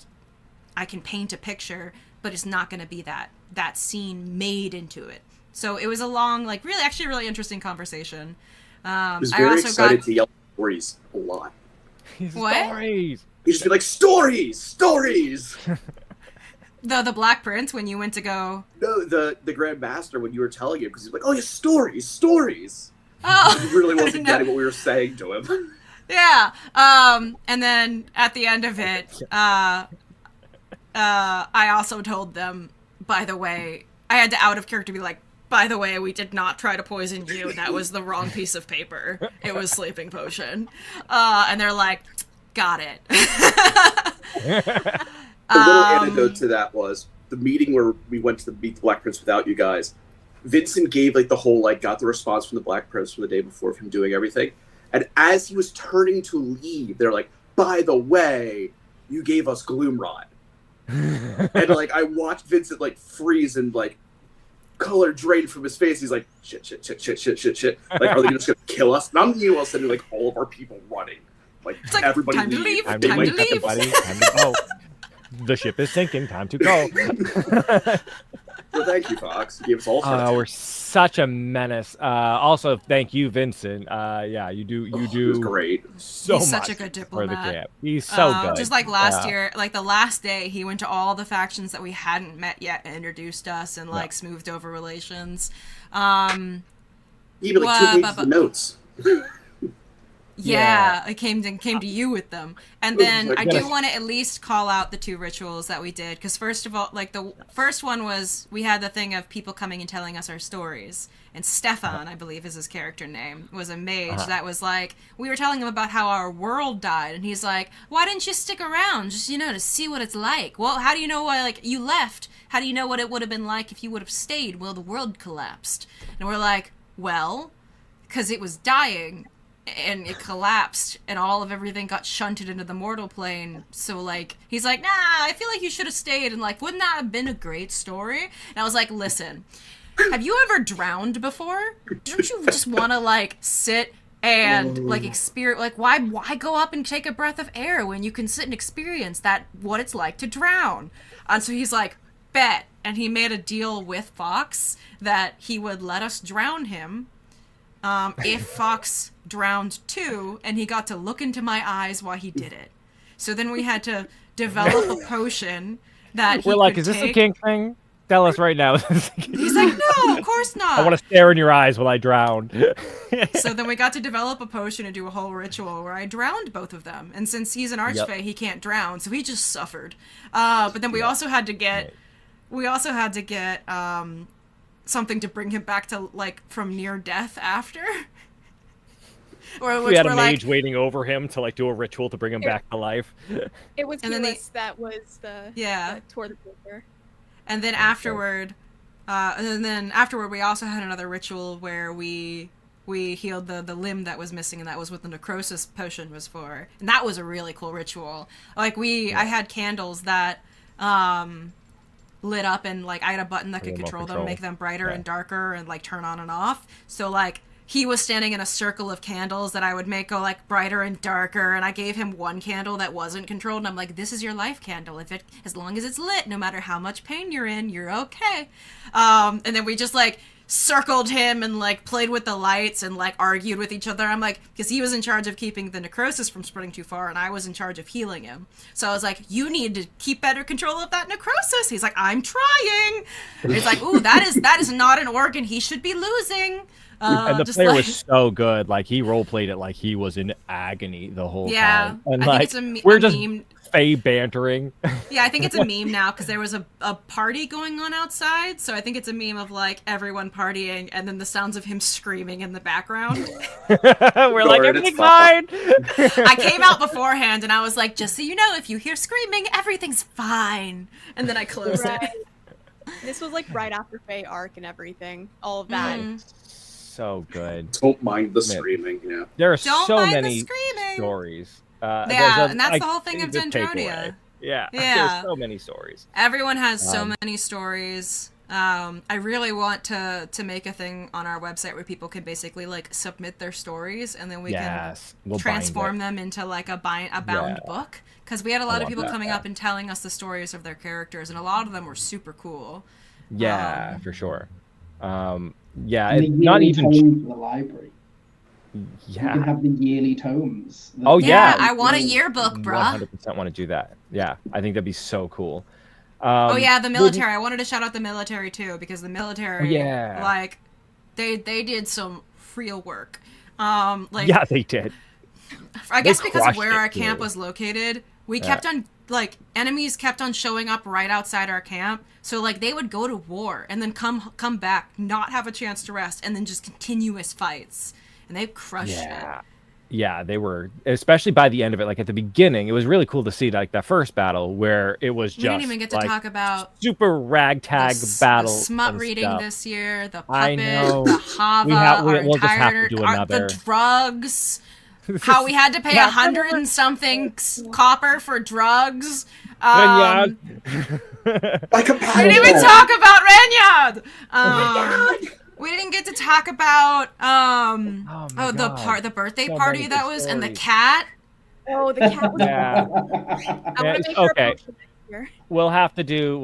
I can paint a picture, but it's not going to be that scene made into it. So it was a long, like really interesting conversation. I was very excited to yell stories a lot. What? Stories. He'd just be like, stories! The Black Prince, when you went to go... No, the Grandmaster, when you were telling him, because he's like, oh, yeah, stories! Oh! He really wasn't No. getting what we were saying to him. Yeah. And then at the end of it, I also told them, by the way, I had to out of character be like, by the way, we did not try to poison you. That was the wrong piece of paper. It was sleeping potion. And they're like, got it. The little anecdote to that was the meeting where we went to meet the Black Prince without you guys. Vincent gave like the whole like got the response from the Black Prince from the day before of him doing everything, and as he was turning to leave, they're like, "By the way, you gave us Gloomrod," and like I watched Vincent like freeze and like color drain from his face. He's like, "Shit!" Like, are they just gonna kill us? Not me, while sending like all of our people running. Like, It's like, everybody time to leave, Time time to to leave, leave. everybody. Time to go. The ship is sinking. Time to go. Well, thank you, Fox. You gave us all sorts. We're such a menace. Also, thank you, Vincent. Yeah, you do. He was great. So He's much such a good for the diplomat. camp. He's so good. Just like last year, like the last day, he went to all the factions that we hadn't met yet and introduced us and like smoothed over relations. Even like 2 pages of notes. Yeah, I came to you with them. And then I do want to at least call out the 2 rituals that we did. Because first of all, like the first one was, we had the thing of people coming and telling us our stories. And Stefan, I believe is his character name, was a mage that was like, we were telling him about how our world died. And he's like, why didn't you stick around just, to see what it's like? Well, how do you know why, like, you left? How do you know what it would have been like if you would have stayed? Well, the world collapsed. And we're like, well, because it was dying. And it collapsed, and all of everything got shunted into the mortal plane. So, like, he's like, nah, I feel like you should have stayed, and, like, wouldn't that have been a great story? And I was like, listen, have you ever drowned before? Don't you just want to, like, sit and, like, experience, like, why go up and take a breath of air when you can sit and experience what it's like to drown? And so he's like, bet. And he made a deal with Fox that he would let us drown him if Fox drowned too, and he got to look into my eyes while he did it. So then we had to develop a potion that We're like, is this a kink thing? Tell us right now. He's like, no, of course not. I want to stare in your eyes while I drown. So then we got to develop a potion and do a whole ritual where I drowned both of them. And since he's an archfey, he can't drown, so he just suffered. But then we also had to get something to bring him back to like from near death after. Or We had a like, mage waiting over him to like do a ritual to bring him back to life. It was And then Keyless that was the that tore the paper. And then afterward, we also had another ritual where we healed the limb that was missing, and that was what the necrosis potion was for. And that was a really cool ritual. Like I had candles that lit up, and like I had a button that could control them, make them brighter and darker, and like turn on and off. So like he was standing in a circle of candles that I would make go like brighter and darker, and I gave him one candle that wasn't controlled, and I'm like, this is your life candle. As long as it's lit, no matter how much pain you're in, you're okay. And then we just like circled him and like played with the lights and like argued with each other. I'm like, because he was in charge of keeping the necrosis from spreading too far, and I was in charge of healing him. So I was like, you need to keep better control of that necrosis. He's like, I'm trying. He's like, ooh, that is not an organ he should be losing. And the player was so good. Like he role played it like he was in agony the whole time. And I like think it's we're a just meme. Faye bantering. Yeah, I think it's a meme now because there was a party going on outside. So I think it's a meme of like everyone partying and then the sounds of him screaming in the background. We're like, everything's fine. I came out beforehand and I was like, just so you know, if you hear screaming, everything's fine. And then I closed it. This was like right after Faye arc and everything. All of that. So good. Don't mind the screaming. Yeah. There are so many stories. And that's the whole thing of Dendronia. Yeah. There's so many stories. Everyone has so many stories. I really want to make a thing on our website where people can basically like submit their stories, and then we can transform them into like a bound book. Because we had a lot of people coming up and telling us the stories of their characters, and a lot of them were super cool. Yeah, for sure. Not even for the library. Yeah, you can have the yearly tomes. I want a yearbook, bruh. 100% want to do that. Yeah, I think that'd be so cool. The military. I wanted to shout out the military too, because the military, like, they did some real work. They did. I guess because of where our camp was located, we kept on enemies kept on showing up right outside our camp. So like they would go to war and then come back, not have a chance to rest, and then just continuous fights. And they crushed it. Yeah, they were, especially by the end of it. Like at the beginning, it was really cool to see like that first battle where it was just. We didn't even get to talk about super ragtag battle. The smut reading this year, the puppet, the Hava, we'll just have to do another. The drugs. How we had to pay 100 and something copper for drugs. Like we didn't even talk about Renyard. We didn't get to talk about the birthday party that was, and the cat. Oh, the cat was. I want to make her a potion next year. We'll have to do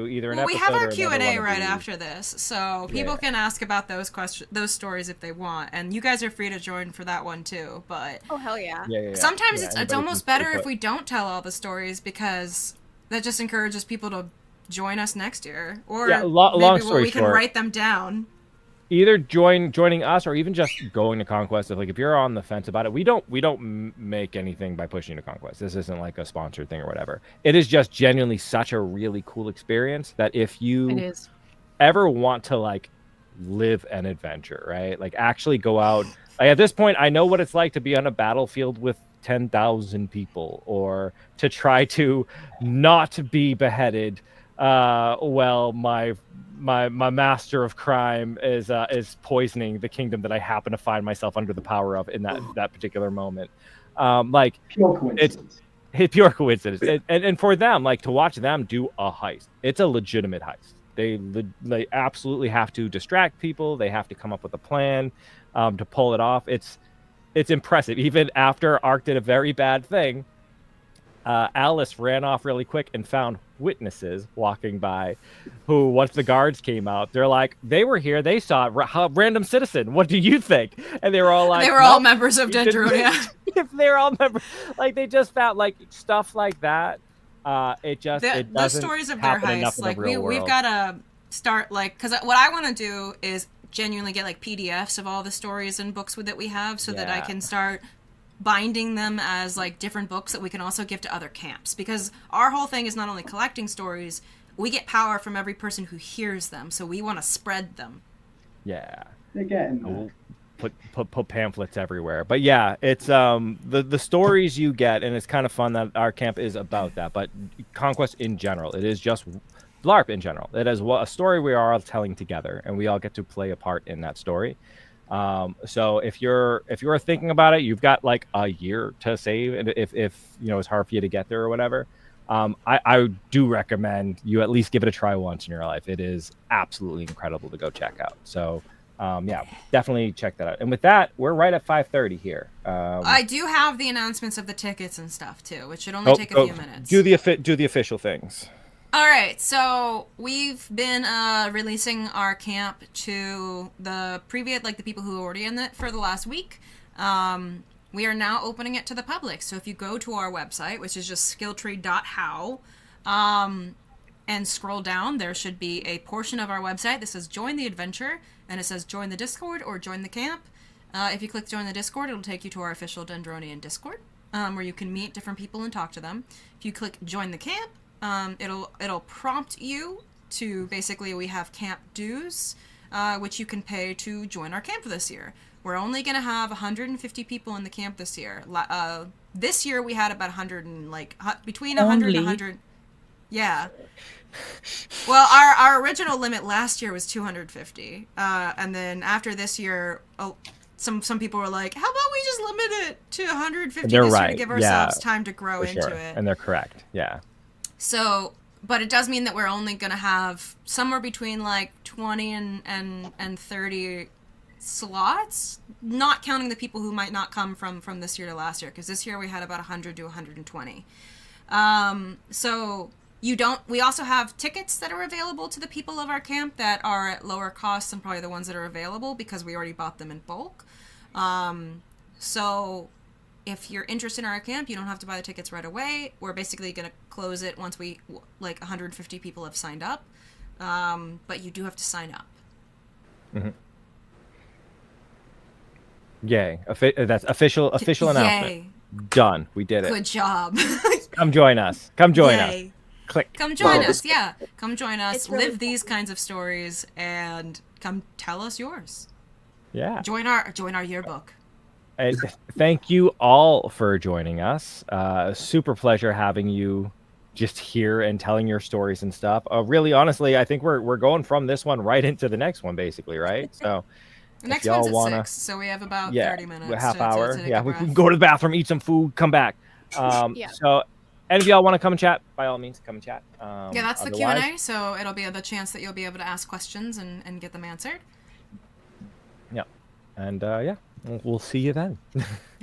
either an episode. We have our Q&A right after this, so people can ask about those stories if they want, and you guys are free to join for that one too. But oh hell yeah! Sometimes it's almost better if we don't tell all the stories, because that just encourages people to join us next year, or maybe we can write them down. Either joining us or even just going to Conquest. If you're on the fence about it, we don't make anything by pushing you to Conquest. This isn't like a sponsored thing or whatever. It is just genuinely such a really cool experience that if you ever want to like live an adventure, right? Like actually go out. Like at this point, I know what it's like to be on a battlefield with 10,000 people, or to try to not be beheaded. My master of crime is poisoning the kingdom that I happen to find myself under the power of in that particular moment. Pure coincidence. It's pure coincidence. And for them, like to watch them do a heist, it's a legitimate heist. They absolutely have to distract people. They have to come up with a plan to pull it off. It's impressive. Even after Ark did a very bad thing, Alice ran off really quick and found witnesses walking by who, once the guards came out, they're like, they were here, they saw a random citizen, what do you think? And they were all like, they were all members of Dendronia. If they're all members, like they just found like stuff like that. The stories of their heists, like we've got to start, like, because what I want to do is genuinely get like PDFs of all the stories and books that we have, so that I can start binding them as like different books that we can also give to other camps, because our whole thing is not only collecting stories, we get power from every person who hears them, so we want to spread them. Yeah. They're getting We'll there. put pamphlets everywhere. But yeah, it's the stories you get, and it's kind of fun that our camp is about that. But Conquest in general, it is just LARP in general. It is a story we are all telling together, and we all get to play a part in that story. So if you're thinking about it, you've got like a year to save, and if you know it's hard for you to get there or whatever. I do recommend you at least give it a try once in your life. It is absolutely incredible to go check out. So yeah, definitely check that out. And with that, we're right at 5:30 here. I do have the announcements of the tickets and stuff too, which should only take a few minutes. Do the official things. All right, so we've been releasing our camp to the previous, like the people who are already in it for the last week. We are now opening it to the public. So if you go to our website, which is just skilltree.how, and scroll down, there should be a portion of our website that says join the adventure, and it says join the Discord or join the camp. If you click join the Discord, it'll take you to our official Dendronian Discord, where you can meet different people and talk to them. If you click join the camp, it'll prompt you to, basically, we have camp dues, which you can pay to join our camp for this year. We're only going to have 150 people in the camp this year. This year we had about 100 and between 100 and 100. Yeah. Well, our original limit last year was 250. And then after this year, some people were like, how about we just limit it to 150 this year to give ourselves time to grow into it. And they're correct. Yeah. So, but it does mean that we're only going to have somewhere between like 20 and 30 slots, not counting the people who might not come from this year to last year, because this year we had about 100 to 120. So we also have tickets that are available to the people of our camp that are at lower costs than probably the ones that are available because we already bought them in bulk. So if you're interested in our camp, you don't have to buy the tickets right away. We're basically going to close it once 150 people have signed up. But you do have to sign up. Mm-hmm. Yay. That's official announcement. Yay. Done. We did it. Good job. Come join us. Come join Yay. us. Click. Come join us. Yeah. Come join us. It's really Live these kinds of stories and come tell us yours. Yeah. Join our yearbook. And thank you all for joining us. Super pleasure having you just here and telling your stories and stuff. Really, honestly, I think we're going from this one right into the next one, basically, right? So The next one's at 6, so we have about 30 minutes. A half to hour. take Yeah, a we breath. can go to the bathroom, eat some food, come back. Yeah. So, any of y'all want to come and chat? By all means, come and chat. Yeah, that's the otherwise- Q&A, so it'll be the chance that you'll be able to ask questions and get them answered. Yeah, and yeah, we'll see you then.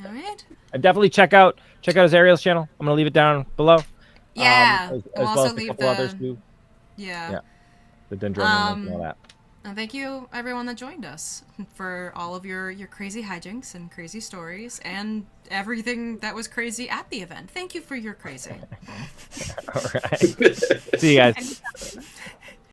All right. And definitely check out his Ariel's channel. I'm gonna leave it down below. Yeah. As we'll well also as a leave couple others too. Yeah. The Dendronian and all that. And thank you, everyone that joined us, for all of your crazy hijinks and crazy stories and everything that was crazy at the event. Thank you for your crazy. All right. See you guys.